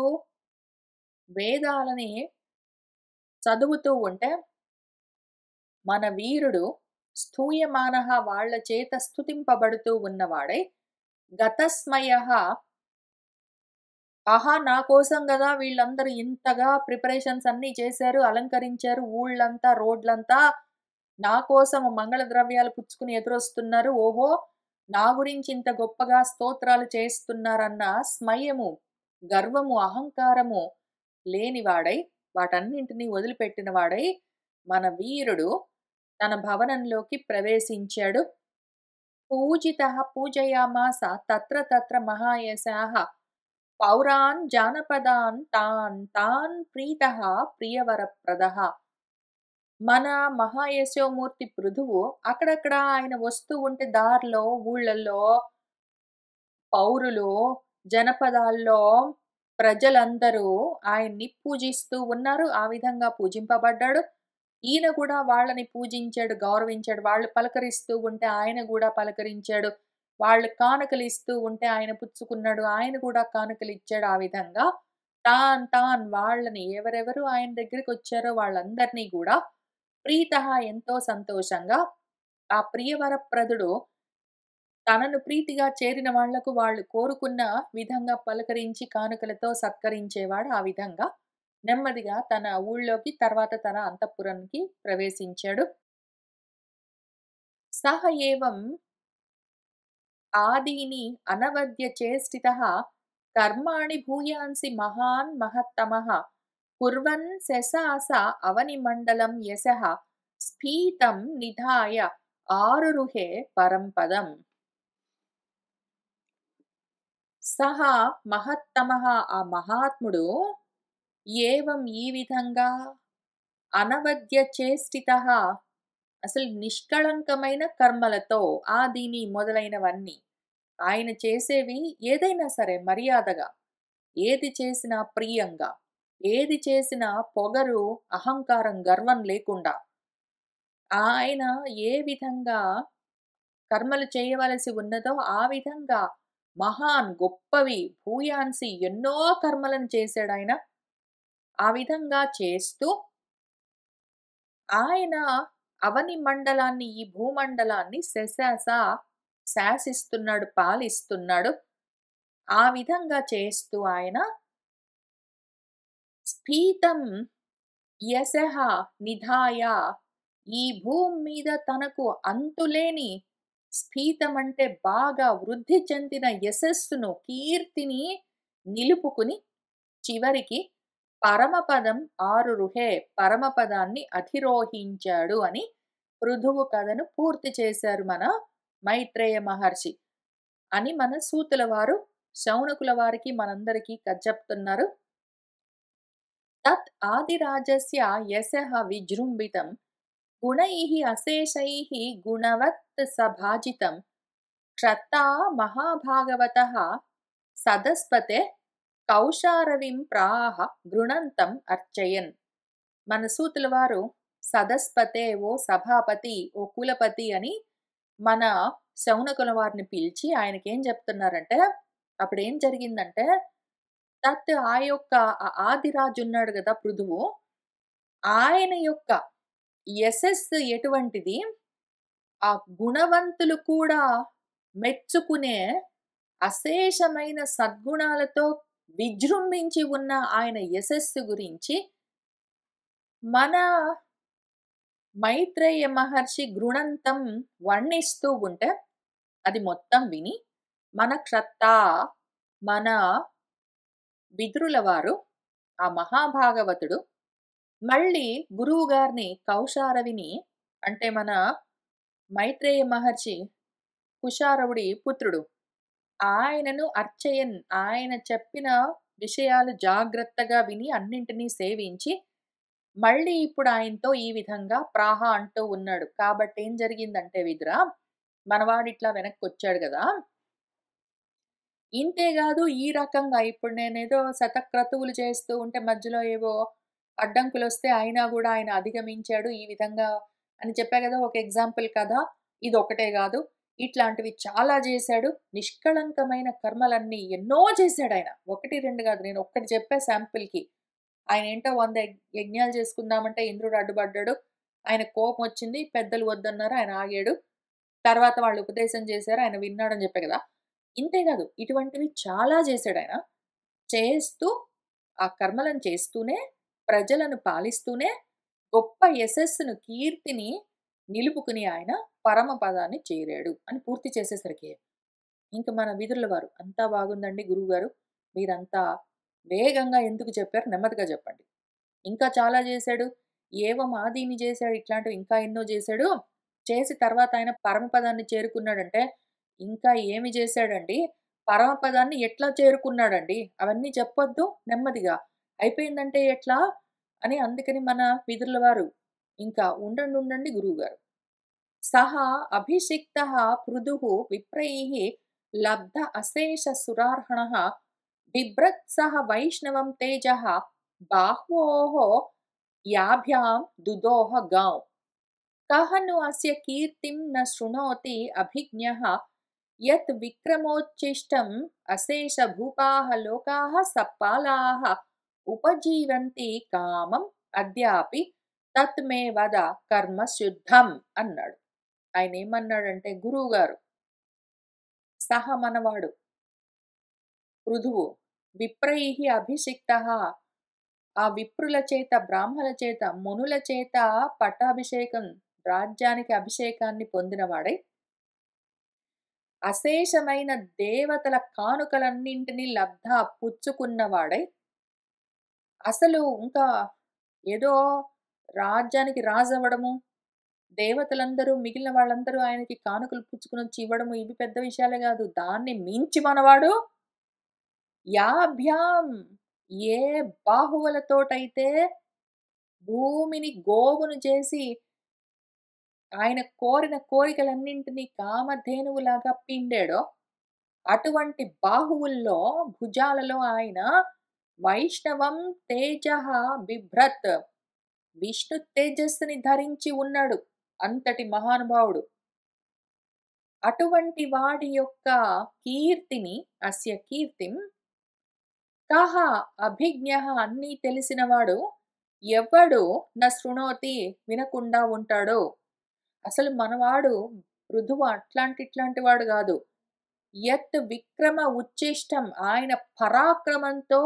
వేదాలని చదువుతూ ఉంటే, మన వీరుడు స్తూయమానః వాళ్ళ చేత స్తుతింపబడుతూ ఉన్నవాడై, గతస్మయః ఆహా! నా కోసం గదా! వీళ్ళందరూ ఇంతగా ప్రిపరేషన్స్ అన్నీ చేశారు, అలంకరించారు. ఊళ్ళంతా, రోడ్లంతా నా కోసం మంగళ ద్రవ్యాలు పుచ్చుకుని ఎదురొస్తున్నారు. ఓహో! నా గురించి ఇంత గొప్పగా స్తోత్రాలు చేస్తున్నారన్న స్మయము, గర్వము, అహంకారము లేనివాడై, వాటన్నింటిని వదిలిపెట్టిన వాడై, మన వీరుడు తన భవనంలోకి ప్రవేశించాడు. పూజితః పూజయామాస తత్ర తత్ర మహాయశాః పౌరాన్ జానపదాన్ తాన్ తాన్ ప్రీతః ప్రియవరప్రదః. మన మహాయశోమూర్తి పృథువు అక్కడక్కడ ఆయన వస్తూ ఉంటే దారిలో, ఊళ్ళల్లో, పౌరులు, జనపదాల్లో ప్రజలందరూ ఆయన్ని పూజిస్తూ ఉన్నారు. ఆ విధంగా పూజింపబడ్డాడు. ఈయన కూడా వాళ్ళని పూజించాడు, గౌరవించాడు. వాళ్ళు పలకరిస్తూ ఉంటే ఆయన గూడా పలకరించాడు. వాళ్ళు కానుకలిస్తూ ఉంటే ఆయన పుచ్చుకున్నాడు. ఆయన కూడా కానుకలిచ్చాడు. ఆ విధంగా వాళ్ళని ఎవరెవరు ఆయన దగ్గరికొచ్చారో వాళ్ళందరినీ గూడా ప్రీతః ఎంతో సంతోషంగా ఆ ప్రియవరప్రదుడు తనను ప్రీతిగా చేరిన వాళ్లకు వాళ్ళు కోరుకున్న విధంగా పలకరించి కానుకలతో సత్కరించేవాడు. ఆ విధంగా నెమ్మదిగా తన ఊళ్ళోకి తర్వాత తన అంతఃపురానికి ప్రవేశించాడు. సహ ఏవం ఆదీని అనవద్య చేష్టితః కర్మాణి భూయాంసి మహాన్ మహత్తమః కుర్వన్ శశాస అవనిమండలం యశః స్ఫీతం నిధాయ ఆరురుహే పరంపదం. సహ మహత్తమః ఆ మహాత్ముడు ఏవం ఈ విధంగా అనవద్య చేష్టితః అసలు నిష్కళంకమైన కర్మలతో ఆదిని మొదలైనవన్నీ ఆయన చేసేవి ఏదైనా సరే మర్యాదగా, ఏది చేసినా ప్రియంగా, ఏది చేసినా పొగరు, అహంకారం, గర్వం లేకుండా ఆయన ఏ విధంగా కర్మలు చేయవలసి ఉన్నదో ఆ విధంగా మహాన్ గొప్పవి భూయాన్సి ఎన్నో కర్మలను చేశాడాయన. ఆ విధంగా చేస్తూ ఆయన అవని మండలాన్ని, ఈ భూమండలాన్ని శాసిస్తున్నాడు, పాలిస్తున్నాడు. ఆ విధంగా చేస్తూ ఆయన స్ఫీతం యశః నిధాయ ఈ భూమి మీద తనకు అంతులేని స్ఫీతం అంటే బాగా వృద్ధి చెందిన యశస్సును, కీర్తిని నిలుపుకుని చివరికి పరమపదం ఆరురుహే పరమపదాన్ని అధిరోహించాడు అని పృథువు కథను పూర్తి చేశారు మన మైత్రేయ మహర్షి అని మన సూతుల వారు శౌనకుల వారికి మనందరికీ కథ చెప్తున్నారు. తత్ ఆదిరాజస్య యశః విజృంభితం గుణైః అశేషైః గుణవత్ సభాజితం క్షత్తా మహాభాగవతః సదస్పతే కౌశారవిం ప్రాహ గృణంతం అర్చయన్. మన సూతుల వారు సదస్పతే ఓ సభాపతి, ఓ కులపతి అని మన శౌనకుల వారిని పిలిచి ఆయనకేం చెప్తున్నారంటే, అప్పుడేం జరిగిందంటే తత్ ఆ యొక్క ఆదిరాజు ఉన్నాడు కదా పృథువు, ఆయన యొక్క యశస్సు ఎటువంటిది, ఆ గుణవంతులు కూడా మెచ్చుకునే అశేషమైన సద్గుణాలతో విజృంభించి ఉన్న ఆయన యశస్సు గురించి మన మైత్రేయ మహర్షి గృణంతం వర్ణిస్తూ ఉంటే, అది మొత్తం విని మన క్షత్తా, మన విదురుల వారు, ఆ మహాభాగవతుడు మళ్ళీ గురువుగారిని కౌశారవిని, అంటే మన మైత్రేయ మహర్షి కుశారవుడి పుత్రుడు, ఆయనను అర్చయన్, ఆయన చెప్పిన విషయాలు జాగ్రత్తగా విని అన్నింటినీ సేవించి మళ్ళీ ఇప్పుడు ఆయనతో ఈ విధంగా ప్రాహ అంటూ ఉన్నాడు. కాబట్టి ఏం జరిగిందంటే విదురా, మనవాడిట్లా వెనక్కొచ్చాడు గదా! ఇంతే గాదు ఈ రకంగా ఇప్పుడు నేనేదో శతక్రతువులు చేస్తూ ఉంటే మధ్యలో ఏవో అడ్డంకులొస్తే అయినా గూడా ఆయన అధిగమించాడు ఈ విధంగా అని చెప్పా గదా! ఒక ఎగ్జాంపుల్ కథ. ఇదొక్కటే గాదు. ఇట్లాంటివి చాలా జేశాడు. నిష్కళంకమైన కర్మలన్నీ ఎన్నో చేశాడాయన. 1, 2 గాదు. నేను ఒక్కటి చెప్పా శాంపుల్‌కి. ఆయనేంటో 100 యజ్ఞాలు చేసుకుందామంటే ఇంద్రుడు అడ్డుపడ్డాడు. ఆయనకు కోపమొచ్చింది. పెద్దలు వద్దన్నారు. ఆయన ఆగాడు. తర్వాత వాళ్ళు ఉపదేశం చేశారు. ఆయన విన్నాడని చెప్పా గదా! ఇంతే గాదు. ఇటువంటివి చాలా చేశాడాయన. చేస్తూ ఆ కర్మలను చేస్తూనే, ప్రజలను పాలిస్తూనే, గొప్ప యశస్సును, కీర్తిని నిలుపుకుని ఆయన పరమపదాన్ని చేరాడు అని పూర్తి చేసేసరికి, ఇంక మన విదురుల వారు, "అంతా బాగుందండి గురువుగారు. మీరంతా వేగంగా ఎందుకు చెప్పారు? నెమ్మదిగా చెప్పండి. ఇంకా చాలా చేశాడు. ఏవం ఆదిని చేశాడు. ఇట్లాంటివి ఇంకా ఎన్నో చేశాడు. చేసి తర్వాత ఆయన పరమపదాన్ని చేరుకున్నాడంటే, ఇంకా ఏమి చేశాడండి? పరమపదాన్ని ఎట్లా చేరుకున్నాడండి? అవన్నీ చెప్పొద్దు నెమ్మదిగా. అయిపోయిందంటే ఎట్లా?" అని అందుకని మన విదురుల వారు, ఇంకా ఉండండి ఉండండి గురువుగారు. సహ అభిషిక్తః పృథుః విప్రైః లబ్ధ అశేష సురార్హణః బిభ్రత్ సహ వైష్ణవం తేజః బాహ్వోః యాభ్యాం దుదోహ గాం. కః ను అస్య కీర్తిం న శృణోతి అభిజ్ఞః యత్ విక్రమోచ్ఛిష్టం అశేష భూపాః లోకాః సప్పాలాః ఉపజీవంతి కామం అద్యాపి తత్ మే వద కర్మ శుద్ధం అన్నాడు. ఆయనేమన్నాడంటే, గురువుగారు, సహ మనవాడు పృథువు విప్రైః అభిషిక్తః, ఆ విప్రుల చేత, బ్రాహ్మల చేత, మునుల చేత పట్టాభిషేకం, రాజ్యానికి అభిషేకాన్ని పొందినవాడై, అశేషమైన దేవతల కానుకలన్నింటినీ లబ్ధ పుచ్చుకున్నవాడై, అసలు ఇంకా ఏదో రాజ్యానికి రాజవ్వడము, దేవతలందరూ, మిగిలిన వాళ్ళందరూ ఆయనకి కానుకలు పుచ్చుకొనొచ్చి ఇవ్వడము, ఇవి పెద్ద విషయాలే గాదు. దాన్ని మించి మనవాడు యాభ్యాం, ఏ బాహువులతోటైతే భూమిని గోవును చేసి ఆయన కోరిన కోరికలన్నింటినీ కామధేనువులాగా పిండాడో, అటువంటి బాహువుల్లో, భుజాలలో ఆయన వైష్ణవం తేజః బిభ్రత్, విష్ణు తేజస్సుని ధరించి ఉన్నాడు. అంతటి మహానుభావుడు. అటువంటి వాడి యొక్క కీర్తిని, అస్య కీర్తిం కః అభిజ్ఞః, అన్నీ తెలిసినవాడు ఎవడు న శృణోతి, వినకుండా ఉంటాడో. అసలు మనవాడు పృథువు ఇట్లాంటి వాడు గాదు. యత్ విక్రమ ఉచ్ఛిష్టం, ఆయన పరాక్రమంతో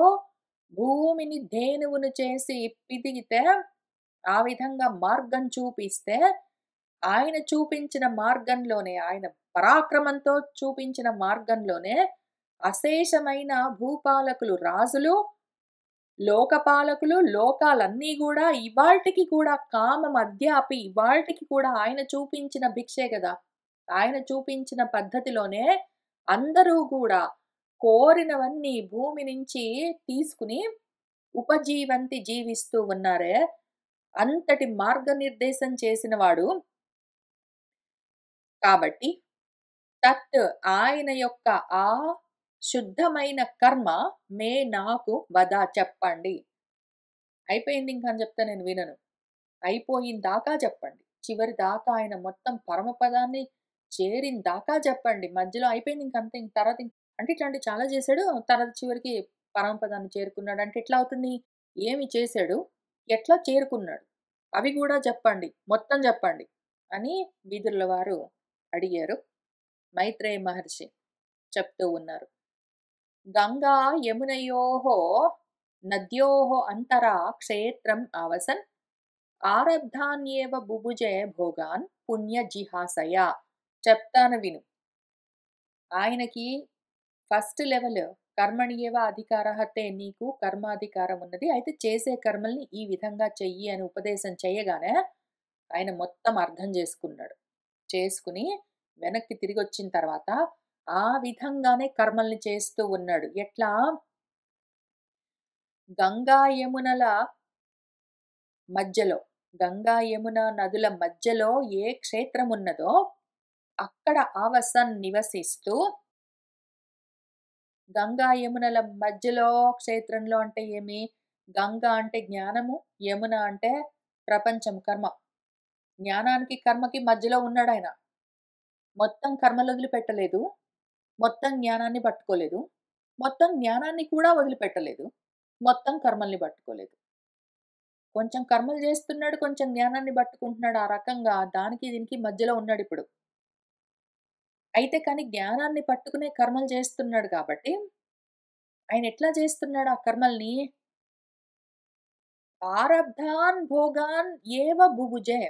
భూమిని ధేనువును చేసి పిదిగితే, ఆ విధంగా మార్గం చూపిస్తే, ఆయన చూపించిన మార్గంలోనే, ఆయన పరాక్రమంతో చూపించిన మార్గంలోనే అశేషమైన భూపాలకులు, రాజులు, లోకపాలకులు, లోకాలన్నీ గూడా ఇవాల్టికి కూడా కామం అద్యాపి, ఇవాల్టికి కూడా ఆయన చూపించిన భిక్షే గదా! ఆయన చూపించిన పద్ధతిలోనే అందరూ గూడా కోరినవన్నీ భూమి నుంచి తీసుకుని ఉపజీవంతి, జీవిస్తూ ఉన్నారే. అంతటి మార్గనిర్దేశం చేసినవాడు. కాబట్టి తత్, ఆయన యొక్క ఆ శుద్ధమైన కర్మ నాకు వద, చెప్పండి. అయిపోయింది ఇంక అని చెప్తే నేను వినను. అయిపోయిన దాకా చెప్పండి. చివరి దాకా ఆయన మొత్తం పరమపదాన్ని చేరిన దాకా చెప్పండి. మధ్యలో అయిపోయింది ఇంకంతే. ఇంక తర్వాత అంటే ఇట్లాంటివి చాలా చేశాడు. తర్వాత చివరికి పరమపదాన్ని చేరుకున్నాడు. అంటే ఎట్లా అవుతుంది? ఏమి చేశాడు? ఎట్లా చేరుకున్నాడు? అవి గూడా చెప్పండి. మొత్తం చెప్పండి అని వీధుల వారు అడిగారు. మైత్రేయ మహర్షి చెప్తూ ఉన్నారు. గంగా యమునయోః నద్యోః అంతరా క్షేత్రం ఆవసన్ ఆరబ్ధాన్యేవ బుభుజే భోగాన్ పుణ్యజిహాసయ. చెప్తాను విను. ఆయనకి ఫస్ట్ లెవెల్ కర్మణ్యేవ అధికారః తే, నీకు కర్మాధికారం ఉన్నది. అయితే చేసే కర్మల్ని ఈ విధంగా చెయ్యి అని ఉపదేశం చేయగానే ఆయన మొత్తం అర్థం చేసుకున్నాడు. చేసుకుని వెనక్కి తిరిగొచ్చిన తర్వాత ఆ విధంగానే కర్మల్ని చేస్తూ ఉన్నాడు. ఎట్లా? గంగా యమునల మధ్యలో, గంగా యమున నదుల మధ్యలో ఏ క్షేత్రం ఉన్నదో అక్కడ ఆవసన్ నివసిస్తూ, గంగా యమునల మధ్యలో క్షేత్రంలో అంటే ఏమి? గంగా అంటే జ్ఞానము, యమున అంటే ప్రపంచం, కర్మ. జ్ఞానానికి, కర్మకి మధ్యలో ఉన్నాడాయన. మొత్తం కర్మలు వదిలిపెట్టలేదు. మొత్తం జ్ఞానాన్ని పట్టుకోలేదు. మొత్తం జ్ఞానాన్ని కూడా వదిలిపెట్టలేదు. మొత్తం కర్మల్ని పట్టుకోలేదు. కొంచెం కర్మలు చేస్తున్నాడు, కొంచెం జ్ఞానాన్ని పట్టుకుంటున్నాడు. ఆ రకంగా దానికి దీనికి మధ్యలో ఉన్నాడిప్పుడు. అయితే కానీ జ్ఞానాన్ని పట్టుకునే కర్మలు చేస్తున్నాడు కాబట్టి, ఆయన ఎట్లా చేస్తున్నాడు ఆ కర్మల్ని? ప్రారబ్ధాన్ భోగాన్ ఏవ బుభుజే.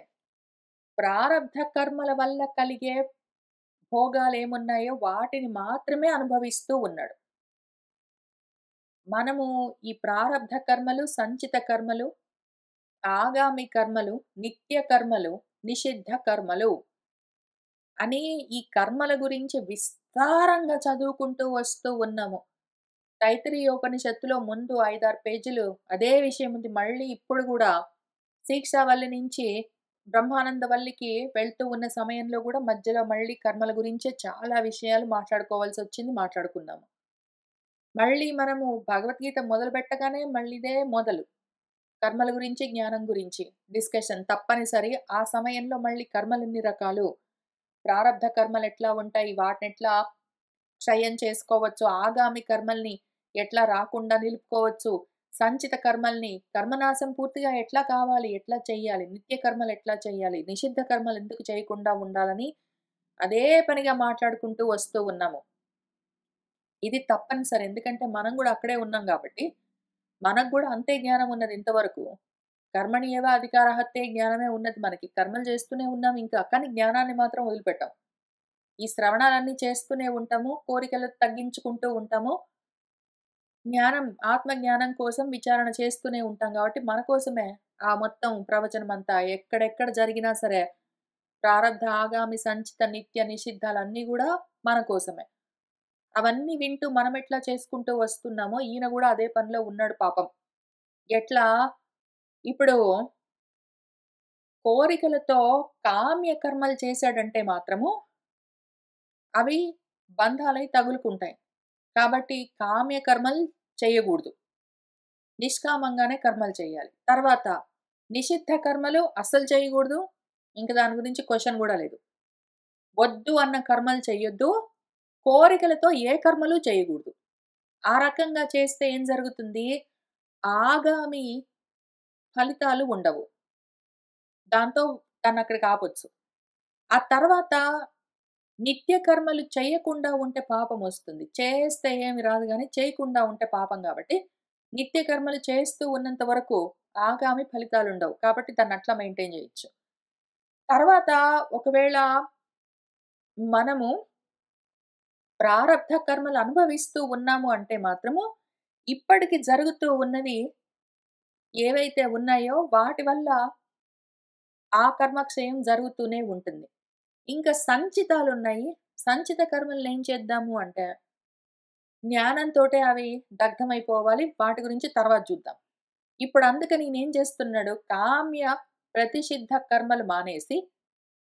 ప్రారబ్ధ కర్మల వల్ల కలిగే భోగాలేమున్నాయో వాటిని మాత్రమే అనుభవిస్తూ ఉన్నాడు. మనము ఈ ప్రారబ్ధ కర్మలు, సంచిత కర్మలు, ఆగామి కర్మలు, నిత్య కర్మలు, నిషిద్ధ కర్మలు అని ఈ కర్మల గురించి విస్తారంగా చదువుకుంటూ వస్తూ ఉన్నాము. తైత్తిరీయోపనిషత్తులో ముందు 5, 6 పేజీలు అదే విషయం ఉంది. మళ్ళీ ఇప్పుడు గూడా శిక్షావల్లి నుంచి బ్రహ్మానందవల్లికి వెళ్తూ ఉన్న సమయంలో గూడా మధ్యలో మళ్ళీ కర్మల గురించే చాలా విషయాలు మాట్లాడుకోవాల్సొచ్చింది. మాట్లాడుకున్నాము. మళ్ళీ మనము భగవద్గీత మొదలుపెట్టగానే మళ్ళీ ఇదే మొదలు. కర్మల గురించి, జ్ఞానం గురించి డిస్కషన్ తప్పనిసరి. ఆ సమయంలో మళ్ళీ కర్మలెన్ని రకాలు, ప్రారబ్ధ కర్మలెట్లా ఉంటాయి, వాటినెట్లా క్షయం చేసుకోవచ్చు, ఆగామి కర్మల్ని ఎట్లా రాకుండా నిలుపుకోవచ్చు, సంచిత కర్మల్ని కర్మనాశం పూర్తిగా ఎట్లా కావాలి, ఎట్లా చెయ్యాలి, నిత్య కర్మలు ఎట్లా చెయ్యాలి, నిషిద్ధ కర్మలు ఎందుకు చేయకుండా ఉండాలని అదే పనిగా మాట్లాడుకుంటూ వస్తూ ఉన్నాము. ఇది తప్పనిసరి. ఎందుకంటే మనం గూడా అక్కడే ఉన్నాం గాబట్టి, మనకు గూడా అంతే జ్ఞానం ఉన్నది ఇంతవరకు. కర్మణ్యేవ అధికారః తే జ్ఞానమే ఉన్నది మనకి. కర్మలు చేస్తూనే ఉన్నాం ఇంకా. కానీ జ్ఞానాన్ని మాత్రం వదిలిపెట్టాం. ఈ శ్రవణాలన్నీ చేస్తూనే ఉంటాము. కోరికలు తగ్గించుకుంటూ ఉంటాము. జ్ఞానం, ఆత్మ జ్ఞానం కోసం విచారణ చేస్తూనే ఉంటాం గాబట్టి, మన కోసమే ఆ మొత్తం ప్రవచనమంతా ఎక్కడెక్కడ జరిగినా సరే, ప్రారబ్ధ, ఆగామి, సంచిత, నిత్య, నిషిద్ధాలన్నీ గూడా మన కోసమే. అవన్నీ వింటూ మనమెట్లా చేసుకుంటూ వస్తున్నామో, ఈయన గూడా అదే పనిలో ఉన్నాడు పాపం. ఎట్లా? ఇప్పుడు కోరికలతో కామ్య కర్మలు చేశాడంటే మాత్రము, అవి బంధాలై తగులుకుంటాయి. కాబట్టి కామ్య కర్మలు చేయగూడదు. నిష్కామంగానే కర్మలు చేయాలి. తర్వాత నిషిద్ధ కర్మలు అస్సలు చేయగూడదు. ఇంక దాని గురించి క్వెషన్ గూడా లేదు. వద్దు అన్న కర్మలు చెయ్యొద్దు. కోరికలతో ఏ కర్మలు చేయగూడదు. ఆ రకంగా చేస్తే ఏం జరుగుతుంది? ఆగామి ఫలితాలు ఉండవు. దాంతో తనక్కడికి ఆపొచ్చు. ఆ తర్వాత నిత్య కర్మలు చేయకుండా ఉంటే పాపమొస్తుంది. చేస్తే ఏమి రాదు గానీ, చేయకుండా ఉంటే పాపం గాబట్టి, నిత్య కర్మలు చేస్తూ ఉన్నంత వరకు ఆగామి ఫలితాలుండవు. కాబట్టి దాన్నట్లా మెయింటైన్ జేయొచ్చు. తర్వాత ఒకవేళ మనము ప్రారబ్ధ కర్మలు అనుభవిస్తూ ఉన్నాము అంటే మాత్రము, ఇప్పటికి జరుగుతూ ఉన్నవి ఏవైతే ఉన్నాయో వాటి వల్ల ఆ కర్మక్షయం జరుగుతూనే ఉంటుంది. ఇంకా సంచితాలున్నాయి. సంచిత కర్మలనేం చేద్దాము అంటే, జ్ఞానంతోటే అవి దగ్ధమైపోవాలి. వాటి గురించి తర్వాత జూద్దాం. ఇప్పుడు అందుకని ఈయనేం చేస్తున్నాడు, కామ్య ప్రతిషిద్ధ కర్మలు మానేసి,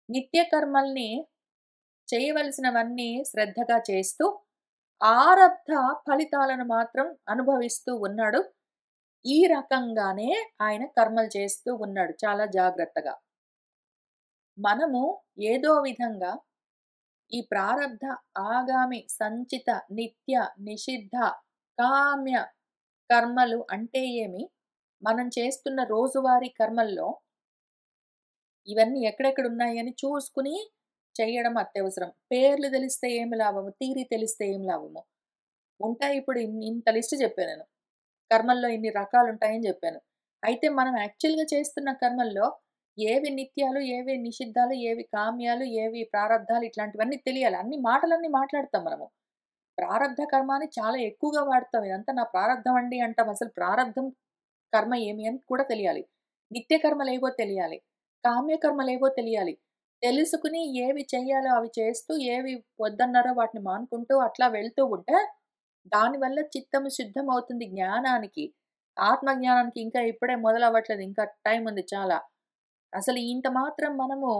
నిత్య కర్మల్ని చేయవలసినవన్నీ శ్రద్ధగా చేస్తూ, ఆరబ్ధ ఫలితాలను మాత్రం అనుభవిస్తూ ఉన్నాడు. ఈ రకంగానే ఆయన కర్మలు చేస్తూ ఉన్నాడు చాలా జాగ్రత్తగా. మనము ఏదో విధంగా ఈ ప్రారబ్ధ, ఆగామి, సంచిత, నిత్య, నిషిద్ధ, కామ్య కర్మలు అంటే ఏమి? మనం చేస్తున్న రోజువారీ కర్మల్లో ఇవన్నీ ఎక్కడెక్కడున్నాయి అని చూసుకొని చెయ్యడం అత్యవసరం. పేర్లు తెలిస్తే ఏమి లాభము? థియరీ తెలిస్తే ఏం లాభము? ఉంటాయి ఇప్పుడు ఇంత లిస్ట్ చెప్పాను నేను. కర్మల్లో ఇన్ని రకాలుంటాయని జెప్పాను. అయితే మనం యాక్చువల్‌గా చేస్తున్న కర్మల్లో ఏవి నిత్యాలు, ఏవి నిషిద్ధాలు, ఏవి కామ్యాలు, ఏవి ప్రారబ్ధాలు ఇట్లాంటివన్నీ తెలియాలి. మాటలన్నీ మాట్లాడతాం మనము. ప్రారబ్ధ కర్మ అని చాలా ఎక్కువగా వాడతాం. ఇదంతా నా ప్రారబ్ధం అండి అంటాం. అసలు ప్రారబ్ధం కర్మ ఏమి అని కూడా తెలియాలి. నిత్య కర్మలేవో తెలియాలి. కామ్య కర్మలేవో తెలియాలి. తెలుసుకుని ఏవి చెయ్యాలో అవి చేస్తూ, ఏవి వద్దన్నారో వాటిని మానుకుంటూ అట్లా వెళ్తూ ఉంటే, దానివల్ల చిత్తము శుద్ధమవుతుంది జ్ఞానానికి. ఆత్మ జ్ఞానానికి ఇంకా ఇప్పుడే మొదలవ్వట్లేదు. ఇంకా టైం ఉంది చాలా. అసలు ఇంత మాత్రం మనము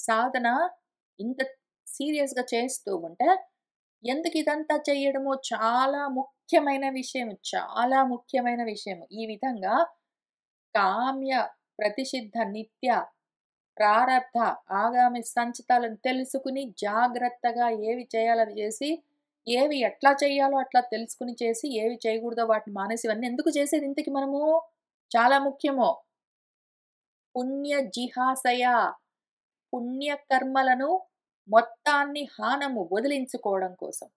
సాధన ఇంత సీరియస్‌గా చేస్తూ ఉంటే, ఎందుకిదంతా చెయ్యడము చాలా ముఖ్యమైన విషయం. చాలా ముఖ్యమైన విషయం. ఈ విధంగా కామ్య, ప్రతిషిద్ధ, నిత్య, ప్రారబ్ధ, ఆగామి సంచితాలను తెలుసుకుని జాగ్రత్తగా ఏవి చేయాలో అవి చేసి, ఏవి ఎట్లా చేయాలో అట్లా తెలుసుకొని చేసి, ఏవి చేయకూడదో వాటిని మానేసి ఇవన్నీ ఎందుకు చేసేది ఇంతకి మనము? చాలా ముఖ్యము. పుణ్య జిహాసయ పుణ్యకర్మలను మొత్తాన్ని హానము వదిలించుకోవడం కోసం.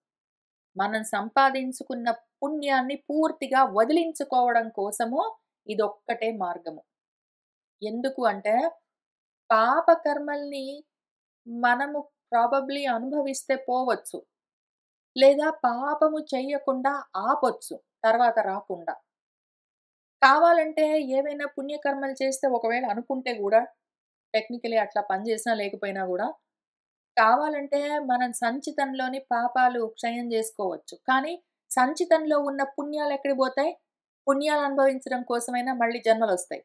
మనం సంపాదించుకున్న పుణ్యాన్ని పూర్తిగా వదిలించుకోవడం కోసము ఇదొక్కటే మార్గము. ఎందుకు అంటే, పాప కర్మల్ని మనము ప్రాబబ్లీ అనుభవిస్తే పోవచ్చు. లేదా పాపము చెయ్యకుండా ఆపొచ్చు తర్వాత రాకుండా. కావాలంటే ఏవైనా పుణ్యకర్మలు చేస్తే ఒకవేళ అనుకుంటే గూడా టెక్నికలీ అట్లా పని చేసినా లేకపోయినా గూడా, కావాలంటే మనం సంచితంలోని పాపాలు క్షయం జేసుకోవచ్చు. కానీ సంచితంలో ఉన్న పుణ్యాలెక్కడికి బోతాయి? పుణ్యాలు అనుభవించడం కోసమైనా మళ్ళీ జన్మలొస్తాయి.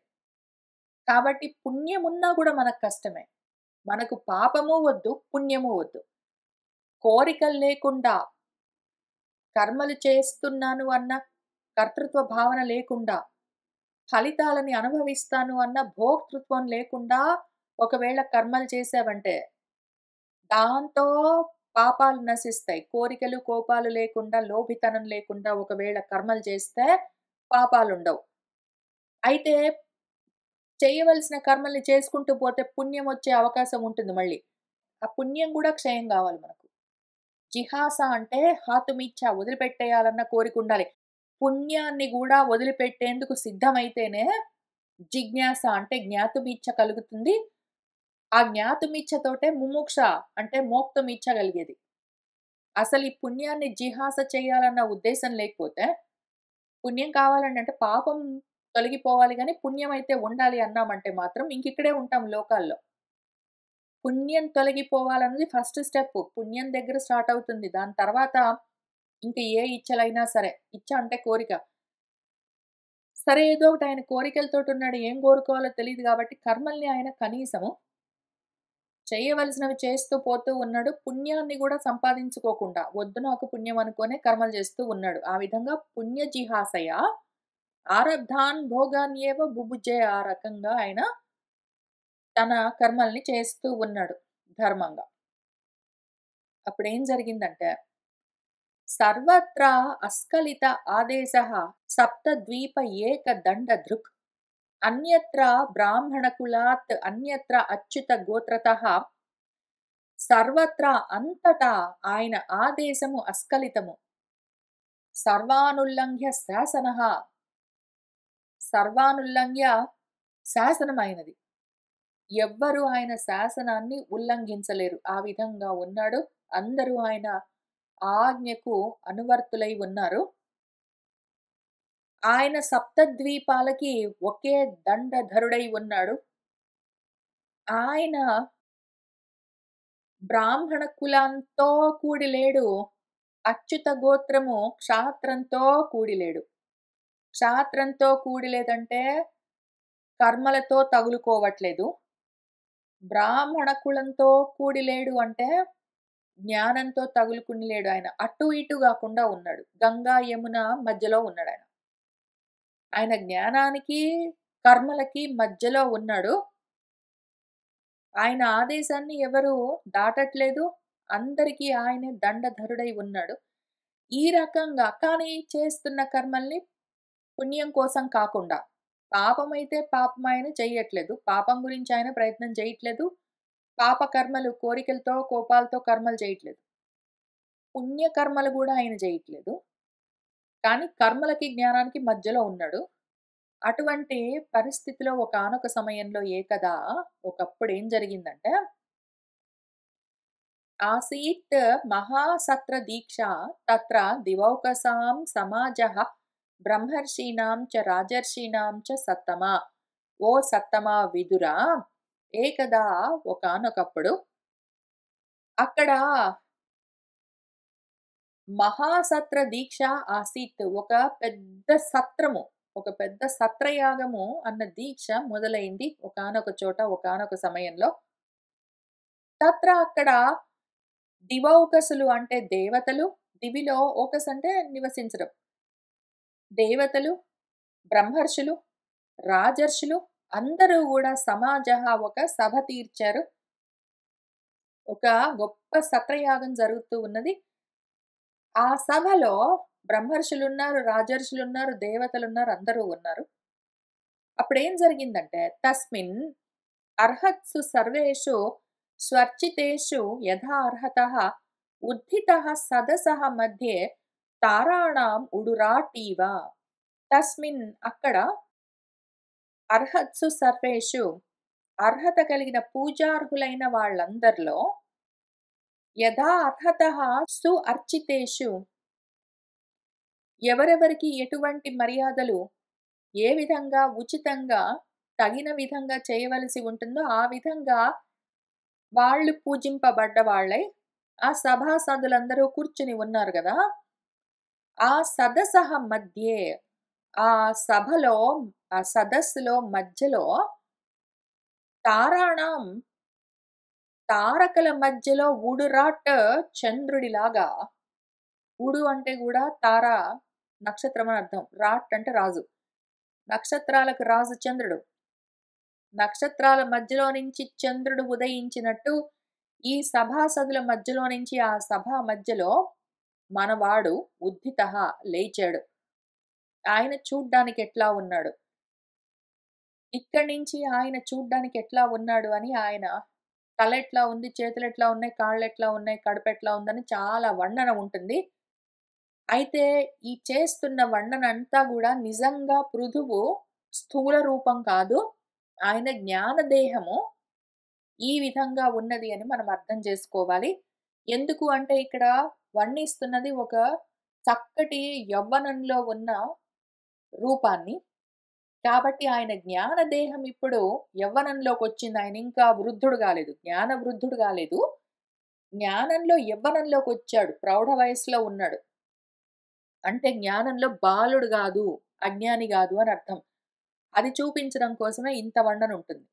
కాబట్టి పుణ్యమున్నా గూడా మనకు కష్టమే. మనకు పాపము వద్దు, పుణ్యము వద్దు. కోరికలు లేకుండా కర్మలు చేస్తున్నాను అన్న కర్తృత్వ భావన లేకుండా, ఫలితాలని అనుభవిస్తాను అన్న భోక్తృత్వం లేకుండా ఒకవేళ కర్మలు చేశావంటే దాంతో పాపాలు నశిస్తాయి. కోరికలు, కోపాలు లేకుండా, లోభితనం లేకుండా ఒకవేళ కర్మలు చేస్తే పాపాలుండవు. అయితే చేయవలసిన కర్మల్ని చేసుకుంటూ పోతే పుణ్యం వచ్చే అవకాశం ఉంటుంది మళ్ళీ. ఆ పుణ్యం గూడా క్షయం గావాలి మనకు. జిహాస అంటే హాతుమిచ్చ వదిలిపెట్టేయాలన్న కోరికుండాలి. పుణ్యాన్ని గూడా వదిలిపెట్టేందుకు సిద్ధమైతేనే జిజ్ఞాస అంటే జ్ఞాతుమిచ్చ కలుగుతుంది. ఆ జ్ఞాతుమిచ్చతోటే ముముక్ష అంటే మోక్షమిచ్చ కలిగేది. అసలు ఈ పుణ్యాన్ని జిహాస చేయాలన్న ఉద్దేశం లేకపోతే, పుణ్యం కావాలండి అంటే పాపం తొలగిపోవాలి గానీ, పుణ్యం అయితే ఉండాలి అన్నామంటే మాత్రం ఇంకిక్కడే ఉంటాం లోకాల్లో. పుణ్యం తొలగిపోవాలన్నది ఫస్ట్ స్టెప్. పుణ్యం దగ్గర స్టార్ట్ అవుతుంది. దాని తర్వాత ఇంక ఏ ఇచ్చలైనా సరే. ఇచ్చ అంటే కోరిక. సరే ఏదో ఒకటి ఆయన కోరికలతోటున్నాడు. ఏం కోరుకోవాలో తెలీదు గాబట్టి కర్మల్ని ఆయన కనీసము చేయవలసినవి చేస్తూ పోతూ ఉన్నాడు. పుణ్యాన్ని గూడా సంపాదించుకోకుండా, వద్దు నాకు పుణ్యం అనుకోనే కర్మలు చేస్తూ ఉన్నాడు. ఆ విధంగా పుణ్య జిహాసయ ఆరబ్ధాన్ భోగాన్యేవ బుభుజే ఆ రకంగా ఆయన తన కర్మల్ని చేస్తూ ఉన్నాడు ధర్మంగా. అప్పుడేం జరిగిందంటే, సర్వత్రా అస్కలిత ఆదేశః సప్తద్వీప ఏక దండ దృక్ అన్యత్ర బ్రాహ్మణ కులాత్ అన్యత్ర అచ్యుత గోత్రతః సర్వత్రా అంతటా ఆయన ఆదేశము అస్కలితము. సర్వానుల్లంఘ్య శాసనః సర్వానుల్లంఘ్య శాసనమైనది. ఎవ్వరు ఆయన శాసనాన్ని ఉల్లంఘించలేరు. ఆ విధంగా ఉన్నాడు. అందరూ ఆయన ఆజ్ఞకు అనువర్తులై ఉన్నారు. ఆయన సప్తద్వీపాలకి ఒకే దండధరుడై ఉన్నాడు. ఆయన బ్రాహ్మణ కులంతో కూడి లేడు. అచ్యుత గోత్రము క్షాత్రంతో కూడి లేడు. క్షాత్రంతో కూడి లేదంటే కర్మలతో తగులుకోవట్లేదు. బ్రాహ్మణ కులంతో కూడి లేడు అంటే జ్ఞానంతో తగులుకుని లేడు ఆయన. అటు ఇటు గాకుండా ఉన్నాడు. గంగా, యమున మధ్యలో ఉన్నాడాయన. ఆయన జ్ఞానానికి, కర్మలకి మధ్యలో ఉన్నాడు. ఆయన ఆదేశాన్ని ఎవరు దాటట్లేదు. అందరికీ ఆయనే దండధరుడై ఉన్నాడు. ఈ రకంగా కానీ చేస్తున్న కర్మల్ని పుణ్యం కోసం కాకుండా, పాపమైతే పాపం ఆయన చెయ్యట్లేదు. పాపం గురించి ఆయన ప్రయత్నం చేయట్లేదు. పాప కర్మలు కోరికలతో, కోపాలతో కర్మలు చేయట్లేదు. పుణ్య కర్మలు గూడా ఆయన చేయట్లేదు. కానీ కర్మలకి, జ్ఞానానికి మధ్యలో ఉన్నాడు. అటువంటి పరిస్థితిలో ఒకానొక సమయంలో ఏకదా ఒకప్పుడు ఏం జరిగిందంటే, ఆసీత్ మహాసత్ర దీక్ష తత్ర దివౌకసాం సమాజః బ్రహ్మర్షీణాం చ రాజర్షీణాం చ సత్తమా. ఓ సత్తమా విదురా, ఏకదా ఒకానొకప్పుడు అక్కడ మహాసత్ర దీక్ష ఆసీత్. ఒక పెద్ద సత్రము, ఒక పెద్ద సత్రయాగము అన్న దీక్ష మొదలైంది ఒకానొక చోట, ఒకానొక సమయంలో. తత్ర అక్కడ దివౌకసులు అంటే దేవతలు, దివిలో ఓకస్ అంటే నివసించడం. దేవతలు, బ్రహ్మర్షులు, రాజర్షులు అందరూ గూడా సమాజః ఒక సభ తీర్చారు. ఒక గొప్ప సత్రయాగం జరుగుతూ ఉన్నది. ఆ సభలో బ్రహ్మర్షులున్నారు, రాజర్షులున్నారు, దేవతలున్నారు, అందరూ ఉన్నారు. అప్పుడేం జరిగిందంటే, తస్మిన్ అర్హత్సు సర్వేషు స్వర్చితేషు యథా అర్హతః ఉద్ధితః సదసః మధ్యే తారాణం ఉడురాటీవ. తస్మిన్ అక్కడ అర్హత్సు సర్వేషు అర్హత కలిగిన పూజార్హులైన వాళ్ళందరిలో యథా అర్హతః సు అర్చితేషు ఎవరెవరికి ఎటువంటి మర్యాదలు ఏ విధంగా ఉచితంగా తగిన విధంగా చేయవలసి ఉంటుందో ఆ విధంగా వాళ్ళు పూజింపబడ్డ వాళ్ళై ఆ సభాసదులందరూ కూర్చుని ఉన్నారు గదా! ఆ సదసహ మధ్యే ఆ సభలో, ఆ సదస్సులో మధ్యలో తారాణం తారకల మధ్యలో ఉడురాట్ చంద్రుడిలాగా. ఉడు అంటే గూడా తార, నక్షత్రం అని అర్థం. రాట్ అంటే రాజు. నక్షత్రాలకు రాజు చంద్రుడు. నక్షత్రాల మధ్యలో నుంచి చంద్రుడు ఉదయించినట్టు ఈ సభాసదుల మధ్యలో నుంచి ఆ సభా మధ్యలో మనవాడు ఉద్ధితః లేచాడు. ఆయన చూడ్డానికి ఎట్లా ఉన్నాడు? ఇక్కడి నుంచి ఆయన చూడ్డానికి ఎట్లా ఉన్నాడు అని ఆయన తలెట్లా ఉంది, చేతులెట్లా ఉన్నాయి, కాళ్ళెట్లా ఉన్నాయి, కడుపెట్లా ఉందని చాలా వర్ణన ఉంటుంది. అయితే ఈ చేస్తున్న వర్ణనంతా గూడా నిజంగా పృథువు స్థూల రూపం కాదు. ఆయన జ్ఞానదేహము ఈ విధంగా ఉన్నది అని మనం అర్థం చేసుకోవాలి. ఎందుకు అంటే ఇక్కడ వర్ణిస్తున్నది ఒక చక్కటి యవ్వనంలో ఉన్న రూపాన్ని. కాబట్టి ఆయన జ్ఞానదేహం ఇప్పుడు యవ్వనంలోకొచ్చింది. ఆయన ఇంకా వృద్ధుడు గాలేదు. జ్ఞాన వృద్ధుడు గాలేదు. జ్ఞానంలో యవ్వనంలోకొచ్చాడు. ప్రౌఢ వయస్సులో ఉన్నాడు. అంటే జ్ఞానంలో బాలుడు గాదు, అజ్ఞాని గాదు అని అర్థం. అది చూపించడం కోసమే ఇంత వర్ణనుంటుంది.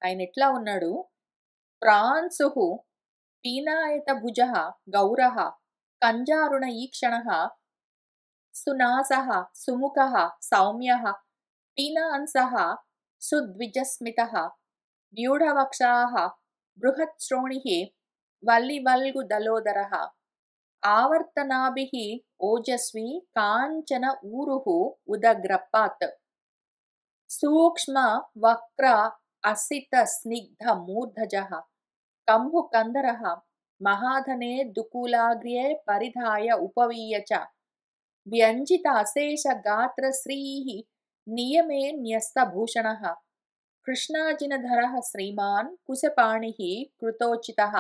ఆయనెట్లా ఉన్నాడు? ప్రాంసుః పీనాయత భుజః గౌరః కంజారుణ ఈక్షణః సునాసః సుముఖః సౌమ్యః పీనాంసః సుద్విజస్మితః వ్యూఢవక్షాః బృహచ్శ్రోణిః వల్లివల్గుదలోదరः ఆవర్తనాభిః ఓజస్వి కాంచన ఊరుః ఉదగ్రపాత్ సూక్ష్మ వక్ర అసిత స్నిగ్ధ మూర్ధజః కంభుకందరః మహాధనే దుకూలాగ్ర్యే పరిధాయ ఉపవీయ చ వ్యంజిత అశేష గాత్ర శ్రీః నియమే న్యస్తభూషణః కృష్ణాజినధరః శ్రీమాన్ కుశపాణిః కృతోచితః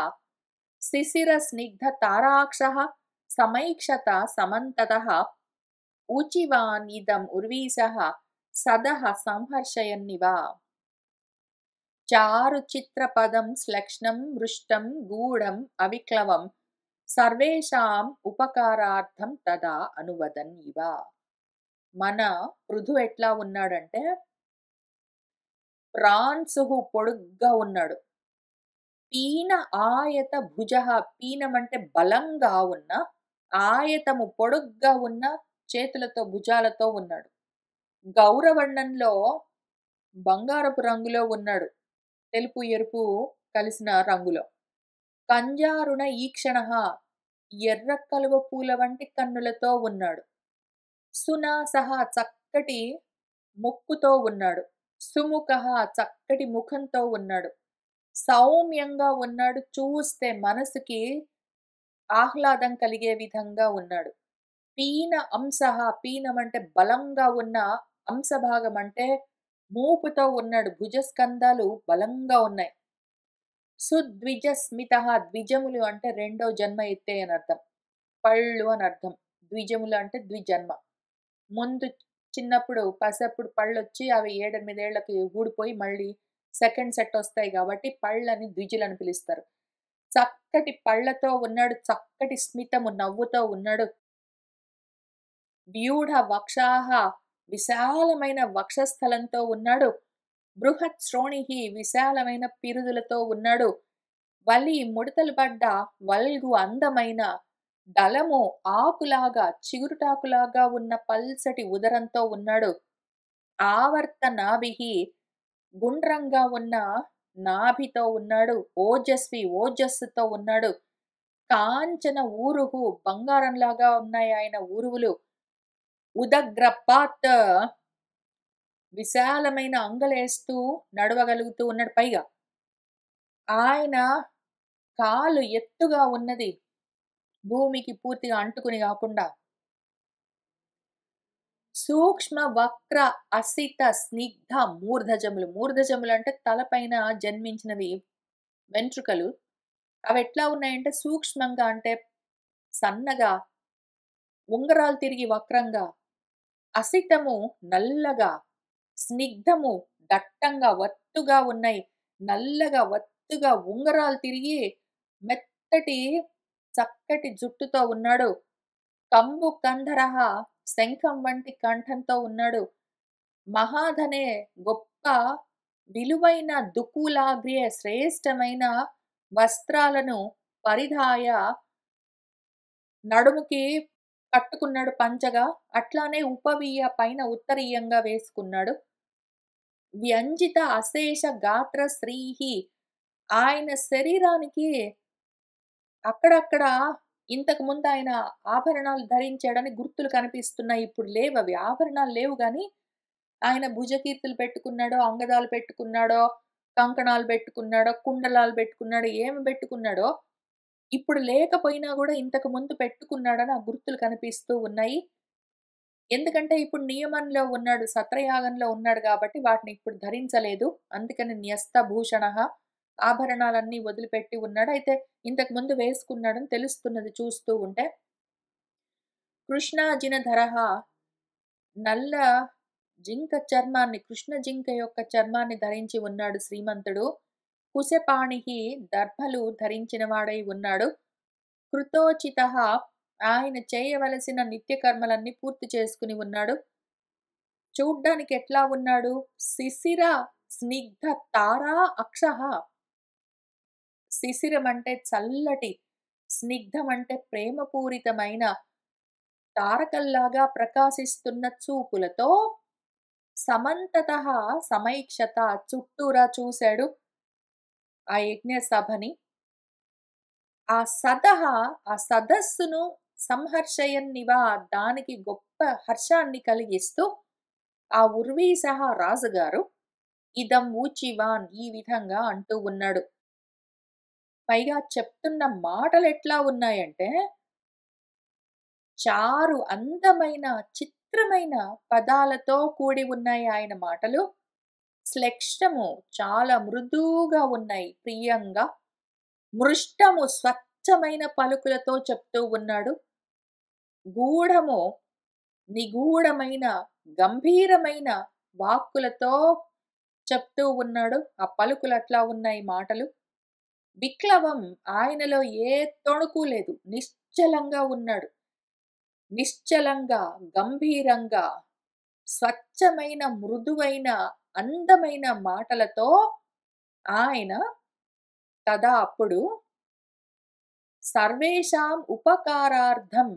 శిశిర స్నిగ్ధ తారాక్షః సమైక్షత సమంతతః ఊచివాన్ ఇదం ఉర్వీసః సదః సంహర్షయన్నివ. చారు చిత్రపదం శ్లక్ష్ణం మృష్టం గూఢం అవిక్లవం సర్వేషాం ఉపకారార్థం తదా అనువదన్ ఇవ. మన పృథు ఎట్లా ఉన్నాడంటే ప్రాంసుః పొడుగ్గా ఉన్నాడు. పీన ఆయత భుజః పీనం అంటే బలంగా ఉన్న, ఆయతము పొడుగ్గా ఉన్న చేతులతో భుజాలతో ఉన్నాడు. గౌరవర్ణంలో బంగారపు రంగులో ఉన్నాడు. తెలుపు, ఎరుపు కలిసిన రంగులో. కంజారుణ ఈక్షణః ఎర్ర కలువ పూల వంటి కన్నులతో ఉన్నాడు. సునాసః చక్కటి ముక్కుతో ఉన్నాడు. సుముఖః చక్కటి ముఖంతో ఉన్నాడు. సౌమ్యంగా ఉన్నాడు. చూస్తే మనసుకి ఆహ్లాదం కలిగే విధంగా ఉన్నాడు. పీన అంశః పీనం అంటే బలంగా ఉన్న అంశభాగం అంటే మూపుతో ఉన్నాడు. భుజస్కంధాలు బలంగా ఉన్నాయి. సుద్విజస్మితః ద్విజములు అంటే రెండో జన్మ ఎత్తే అని అర్థం. పళ్ళు అని అర్థం. ద్విజములు అంటే ద్విజన్మ. ముందు చిన్నప్పుడు పసప్పుడు పళ్ళొచ్చి అవి 7, 8 ఏళ్లకి ఊడిపోయి మళ్ళీ సెకండ్ సెట్ ఒస్తాయి గాబట్టి పళ్ళని ద్విజులని పిలుస్తారు. చక్కటి పళ్ళతో ఉన్నాడు. చక్కటి స్మితము నవ్వుతో ఉన్నాడు. వ్యూఢ వక్షాః విశాలమైన వక్షస్థలంతో ఉన్నాడు. బృహత్ శ్రోణిః విశాలమైన పిరుదులతో ఉన్నాడు. వలి ముడతలు పడ్డ వల్గు అందమైన దళము ఆకులాగా చిగురుటాకులాగా ఉన్న పల్సటి ఉదరంతో ఉన్నాడు. ఆవర్త నాభిః గుండ్రంగా ఉన్న నాభితో ఉన్నాడు. ఓజస్వి ఓజస్సుతో ఉన్నాడు. కాంచన ఊరుహు బంగారంలాగా ఉన్నాయి ఆయన ఊరువులు. ఉదగ్రపాత్ విశాలమైన అంగలేస్తూ నడవగలుగుతూ ఉన్నాడు పైగా. ఆయన కాలు ఎత్తుగా ఉన్నది. భూమికి పూర్తిగా అంటుకుని గాకుండా. సూక్ష్మ వక్ర అసిత స్నిగ్ధ మూర్ధజములు. మూర్ధజములు అంటే తలపైన జన్మించినవి వెంట్రుకలు. అవెట్లా ఉన్నాయంటే సూక్ష్మంగా అంటే సన్నగా, ఉంగరాలు తిరిగి వక్రంగా, అసితము నల్లగా, స్నిగ్ధము దట్టంగా, వత్తుగా ఉన్నాయి. నల్లగా, వత్తుగా ఉంగరాలు తిరిగి మెత్తటి చక్కటి జుట్టుతో ఉన్నాడు. కంబు కంధరః శంఖం వంటి కంఠంతో ఉన్నాడు. మహాధనే గొప్ప విలువైన దుకులాగ్ర్యే శ్రేష్టమైన వస్త్రాలను పరిధాయ నడుముకి కట్టుకున్నాడు పంచగా. అట్లానే ఉపవీయ పైన ఉత్తరీయంగా వేసుకున్నాడు. వ్యంజిత అశేష గాత్ర శ్రీః ఆయన శరీరానికి అక్కడక్కడ ఇంతకుముందు ఆయన ఆభరణాలు ధరించాడని గుర్తులు కనిపిస్తున్నాయి. ఇప్పుడు లేవవి. ఆభరణాలు లేవు గానీ, ఆయన భుజకీర్తులు పెట్టుకున్నాడో, అంగదాలు పెట్టుకున్నాడో, కంకణాలు పెట్టుకున్నాడో, కుండలాలు పెట్టుకున్నాడో, ఏమి పెట్టుకున్నాడో, ఇప్పుడు లేకపోయినా గూడా ఇంతకు ముందు పెట్టుకున్నాడని ఆ గుర్తులు కనిపిస్తూ ఉన్నాయి. ఎందుకంటే ఇప్పుడు నియమంలో ఉన్నాడు. సత్రయాగంలో ఉన్నాడు గాబట్టి వాటిని ఇప్పుడు ధరించలేదు. అందుకని న్యస్తభూషణః ఆభరణాలన్నీ వదిలిపెట్టి ఉన్నాడు. అయితే ఇంతకు ముందు వేసుకున్నాడని తెలుస్తున్నది చూస్తూ ఉంటే. కృష్ణాజినధరః నల్ల జింక చర్మాన్ని కృష్ణ జింక యొక్క చర్మాన్ని ధరించి ఉన్నాడు శ్రీమంతుడు. కుశపాణిః దర్భలు ధరించిన వాడై ఉన్నాడు. కృతోచితః ఆయన చేయవలసిన నిత్య కర్మలన్నీ పూర్తి చేసుకుని ఉన్నాడు. చూడ్డానికి ఎట్లా ఉన్నాడు? శిశిర స్నిగ్ధ తారా అక్షః. శిశిరం అంటే చల్లటి, స్నిగ్ధం అంటే ప్రేమపూరితమైన తారకల్లాగా ప్రకాశిస్తున్న చూపులతో సమంతతః సమైక్షత చుట్టూరా చూశాడు ఆ యజ్ఞ సభని. ఆ సదహ ఆ సదస్సును సంహర్షయన్నివ దానికి గొప్ప హర్షాన్ని కలిగిస్తూ ఆ ఉర్వీసహ రాజుగారు ఇదం ఊచివాన్ ఈ విధంగా అంటూ ఉన్నాడు. పైగా చెప్తున్న మాటలెట్లా ఉన్నాయంటే, చారు అందమైన, చిత్రమైన పదాలతో కూడి ఉన్నాయి ఆయన మాటలు. శ్లెష్టము చాలా మృదువుగా ఉన్నాయి, ప్రియంగా. మృష్టము స్వచ్ఛమైన పలుకులతో చెప్తూ ఉన్నాడు. గూఢము నిగూఢమైన, గంభీరమైన వాక్కులతో చెప్తూ ఉన్నాడు. ఆ పలుకులట్లా ఉన్నాయి మాటలు. విక్లవం ఆయనలో ఏ తొణుకు లేదు. నిశ్చలంగా ఉన్నాడు. నిశ్చలంగా, గంభీరంగా, స్వచ్ఛమైన, మృదువైన, అందమైన మాటలతో ఆయన తదా అప్పుడు సర్వేషాం ఉపకారార్థం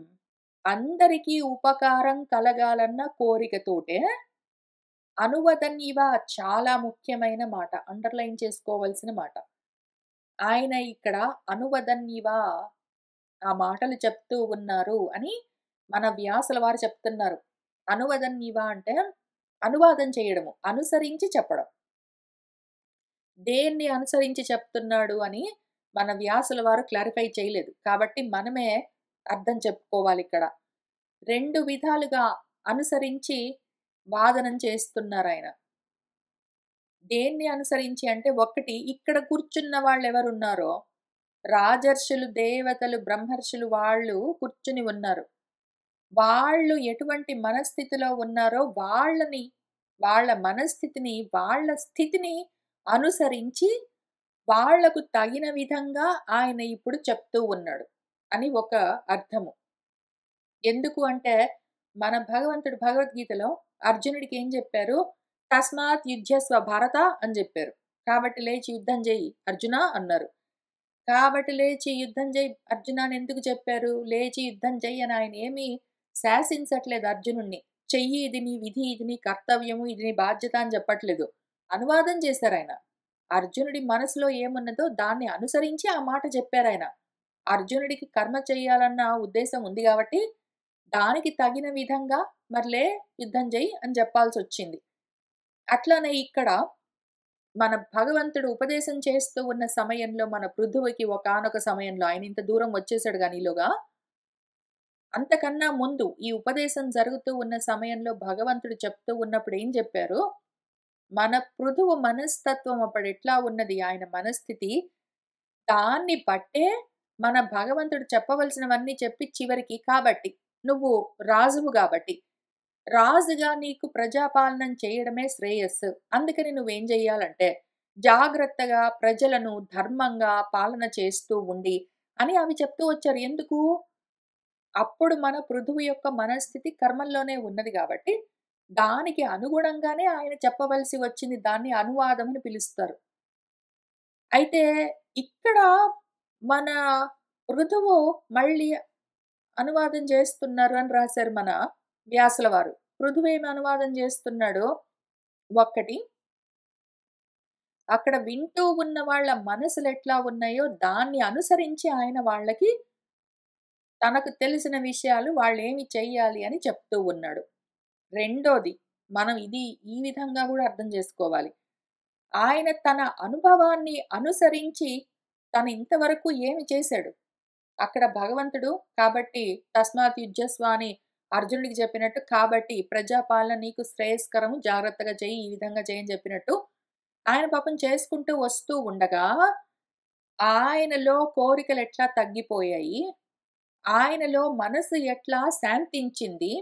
అందరికీ ఉపకారం కలగాలన్న కోరికతోటే అనువదన్నివ చాలా ముఖ్యమైన మాట. అండర్‌లైన్ చేసుకోవాల్సిన మాట. ఆయన ఇక్కడ అనువదన్నివ ఆ మాటలు చెప్తూ ఉన్నారు అని మన వ్యాసుల వారు చెప్తున్నారు. అనువదన్నివ అంటే అనువాదం చేయడము. అనుసరించి చెప్పడం. దేన్ని అనుసరించి చెప్తున్నాడు అని మన వ్యాసుల వారు క్లారిఫై చేయలేదు. కాబట్టి మనమే అర్థం చెప్పుకోవాలిక్కడ. 2 విధాలుగా అనుసరించి వాదనం చేస్తున్నారాయన. దేన్ని అనుసరించి అంటే, ఒకటి ఇక్కడ కూర్చున్న వాళ్ళెవరున్నారో, రాజర్షులు, దేవతలు, బ్రహ్మర్షులు వాళ్ళు కూర్చుని ఉన్నారు. వాళ్ళు ఎటువంటి మనస్థితిలో ఉన్నారో వాళ్ళ మనస్థితిని, వాళ్ళ స్థితిని అనుసరించి వాళ్లకు తగిన విధంగా ఆయన ఇప్పుడు చెప్తూ ఉన్నాడు అని ఒక అర్థము. ఎందుకు అంటే, మన భగవంతుడు భగవద్గీతలో అర్జునుడికి ఏం చెప్పారు? తస్మాత్ యుధ్యస్వ భారత అని చెప్పారు. కాబట్టి లేచి యుద్ధం చెయ్యి అర్జున అన్నారు. కాబట్టి లేచి యుద్ధం చెయ్యి అర్జున అని ఎందుకు చెప్పారు? లేచి యుద్ధం చెయ్యి అని ఆయన ఏమీ శాసించట్లేదు అర్జునుడిని. చెయ్యి, ఇది నీ విధి, ఇది నీ కర్తవ్యము, ఇది నీ బాధ్యత అని చెప్పట్లేదు. అనువాదం చేశారాయన. అర్జునుడి మనసులో ఏమున్నదో దాన్ని అనుసరించి ఆ మాట చెప్పారాయన. అర్జునుడికి కర్మ చెయ్యాలన్న ఉద్దేశం ఉంది కాబట్టి, దానికి తగిన విధంగా మర్లే యుద్ధం చెయ్యి అని చెప్పాల్సొచ్చింది. అట్లానే ఇక్కడ మన భగవంతుడు ఉపదేశం చేస్తూ ఉన్న సమయంలో మన పృథువుకి ఒకానొక సమయంలో ఆయన ఇంత దూరం వచ్చేసాడు గాని ఈలోగా. అంతకన్నా ముందు ఈ ఉపదేశం జరుగుతూ ఉన్న సమయంలో భగవంతుడు చెప్తూ ఉన్నప్పుడు ఏం చెప్పారు? మన పృథువు మనస్తత్వం అప్పుడెట్లా ఉన్నది ఆయన మనస్థితి, దాన్ని బట్టే మన భగవంతుడు చెప్పవలసినవన్నీ చెప్పి చివరికి కాబట్టి నువ్వు రాజువు గాబట్టి, రాజుగా నీకు ప్రజాపాలనం చేయడమే శ్రేయస్సు. అందుకని నువ్వేం చెయ్యాలంటే, జాగ్రత్తగా ప్రజలను ధర్మంగా పాలన చేస్తూ ఉండి అని అవి చెప్తూ వచ్చారు. ఎందుకు? అప్పుడు మన పృథువు యొక్క మనస్థితి కర్మల్లోనే ఉన్నది గాబట్టి, దానికి అనుగుణంగానే ఆయన చెప్పవలసి వచ్చింది. దాన్ని అనువాదం అని పిలుస్తారు. అయితే ఇక్కడ మన పృథువు మళ్ళీ అనువాదం చేస్తున్నారు అని రాశారు మన వ్యాసుల వారు. పృథువేమి అనువాదం చేస్తున్నాడు? ఒక్కటి, అక్కడ వింటూ ఉన్న వాళ్ళ మనసులెట్లా ఉన్నాయో దాన్ని అనుసరించి ఆయన వాళ్ళకి తనకు తెలిసిన విషయాలు వాళ్ళేమి చెయ్యాలి అని చెప్తూ ఉన్నాడు. రెండోది, మనం ఇది ఈ విధంగా గూడా అర్థం చేసుకోవాలి. ఆయన తన అనుభవాన్ని అనుసరించి తను ఇంతవరకు ఏమి చేశాడు? అక్కడ భగవంతుడు కాబట్టి తస్మాత్ యుజ్యస్వ అని అర్జునుడికి చెప్పినట్టు, కాబట్టి ప్రజాపాలన నీకు శ్రేయస్కరము, జాగ్రత్తగా చెయ్యి, ఈ విధంగా చెయ్యని చెప్పినట్టు, ఆయన పాపం చేసుకుంటూ వస్తూ ఉండగా, ఆయనలో కోరికలు ఎట్లా తగ్గిపోయాయి, ఆయనలో మనసు ఎట్లా శాంతించింది,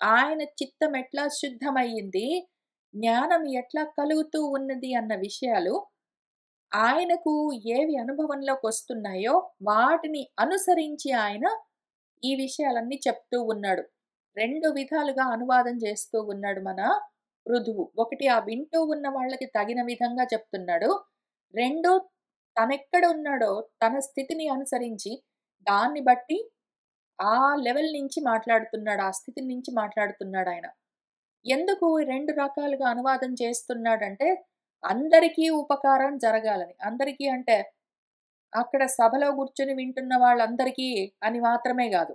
ఆయన చిత్తం ఎట్లా శుద్ధమయ్యింది, జ్ఞానం ఎట్లా కలుగుతూ ఉన్నది అన్న విషయాలు ఆయనకు ఏవి అనుభవంలోకొస్తున్నాయో వాటిని అనుసరించి ఆయన ఈ విషయాలన్నీ చెప్తూ ఉన్నాడు. 2 విధాలుగా అనువాదం చేస్తూ ఉన్నాడు మన పృథువు. ఒకటి, ఆ వింటూ ఉన్న వాళ్ళకి తగిన విధంగా చెప్తున్నాడు. 2, తనెక్కడ ఉన్నాడో తన స్థితిని అనుసరించి దాన్ని బట్టి ఆ లెవెల్ నుంచి మాట్లాడుతున్నాడు. ఆ స్థితి నుంచి మాట్లాడుతున్నాడాయన. ఎందుకు 2 రకాలుగా అనువాదం చేస్తున్నాడంటే, అందరికీ ఉపకారం జరగాలని. అందరికీ అంటే, అక్కడ సభలో కూర్చొని వింటున్న వాళ్ళందరికీ అని మాత్రమే గాదు.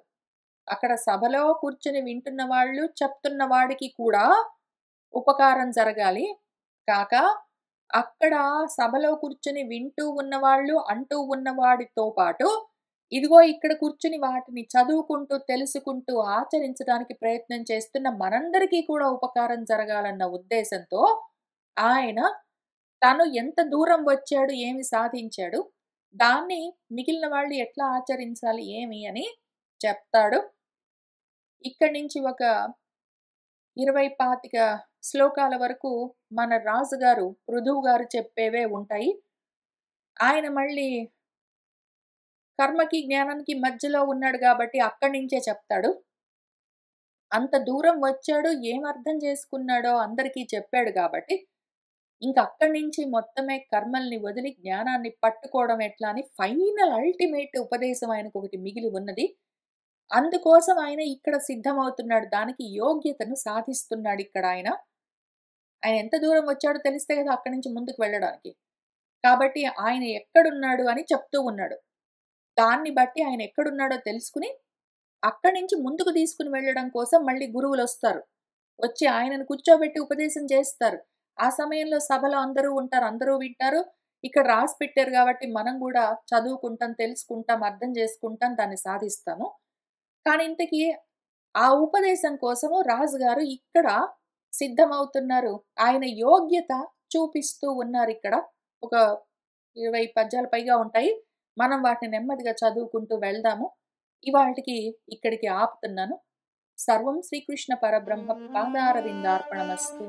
అక్కడ సభలో కూర్చొని వింటున్న వాళ్ళు, చెప్తున్న వాడికి కూడా ఉపకారం జరగాలి. కాక, అక్కడ సభలో కూర్చొని వింటూ ఉన్నవాళ్ళు, అంటూ ఉన్నవాడితో పాటు, ఇదిగో ఇక్కడ కూర్చుని వాటిని చదువుకుంటూ, తెలుసుకుంటూ, ఆచరించడానికి ప్రయత్నం చేస్తున్న మనందరికీ కూడా ఉపకారం జరగాలన్న ఉద్దేశంతో ఆయన తను ఎంత దూరం వచ్చాడు, ఏమి సాధించాడు, దాన్ని మిగిలిన వాళ్ళు ఎట్లా ఆచరించాలి, ఏమి అని చెప్తాడు. ఇక్కడి నుంచి ఒక 20, 25 శ్లోకాల వరకు మన రాజుగారు, పృథువు గారు చెప్పేవే ఉంటాయి. ఆయన మళ్ళీ కర్మకి, జ్ఞానానికి మధ్యలో ఉన్నాడు గాబట్టి అక్కడి నుంచే చెప్తాడు. అంత దూరం వచ్చాడు, ఏం అర్థం చేసుకున్నాడో అందరికీ చెప్పాడు గాబట్టి, ఇంక అక్కడి నుంచి మొత్తమే కర్మల్ని వదిలి జ్ఞానాన్ని పట్టుకోవడం ఎట్లా అని ఫైనల్ అల్టిమేట్ ఉపదేశం ఆయనకొకటి మిగిలి ఉన్నది. అందుకోసం ఆయన ఇక్కడ సిద్ధమవుతున్నాడు. దానికి యోగ్యతను సాధిస్తున్నాడిక్కడ ఆయన. ఆయన ఎంత దూరం వచ్చాడో తెలిస్తే కదా అక్కడి నుంచి ముందుకు వెళ్ళడానికి. కాబట్టి ఆయన ఎక్కడున్నాడు అని చెప్తూ ఉన్నాడు. దాన్ని బట్టి ఆయన ఎక్కడున్నాడో తెలుసుకుని, అక్కడి నుంచి ముందుకు తీసుకొని వెళ్ళడం కోసం మళ్ళీ గురువులొస్తారు. వచ్చి ఆయనను కూర్చోబెట్టి ఉపదేశం చేస్తారు. ఆ సమయంలో సభలో అందరూ ఉంటారు. అందరూ వింటారు. ఇక్కడ రాసి పెట్టారు గాబట్టి మనం గూడా చదువుకుంటాం, తెలుసుకుంటాం, అర్థం చేసుకుంటాం, దాన్ని సాధిస్తాము. కానీ ఇంతకీ ఆ ఉపదేశం కోసము రాజుగారు ఇక్కడ సిద్ధమవుతున్నారు. ఆయన యోగ్యత చూపిస్తూ ఉన్నారిక్కడ. ఒక 20 పద్యాలు పైగా ఉంటాయి. మనం వాటిని నెమ్మదిగా చదువుకుంటూ వెళ్దాము. ఇవాల్టికి ఇక్కడికి ఆపుతున్నాను. సర్వం శ్రీకృష్ణ పరబ్రహ్మ పాదారవిందార్పణమస్తు.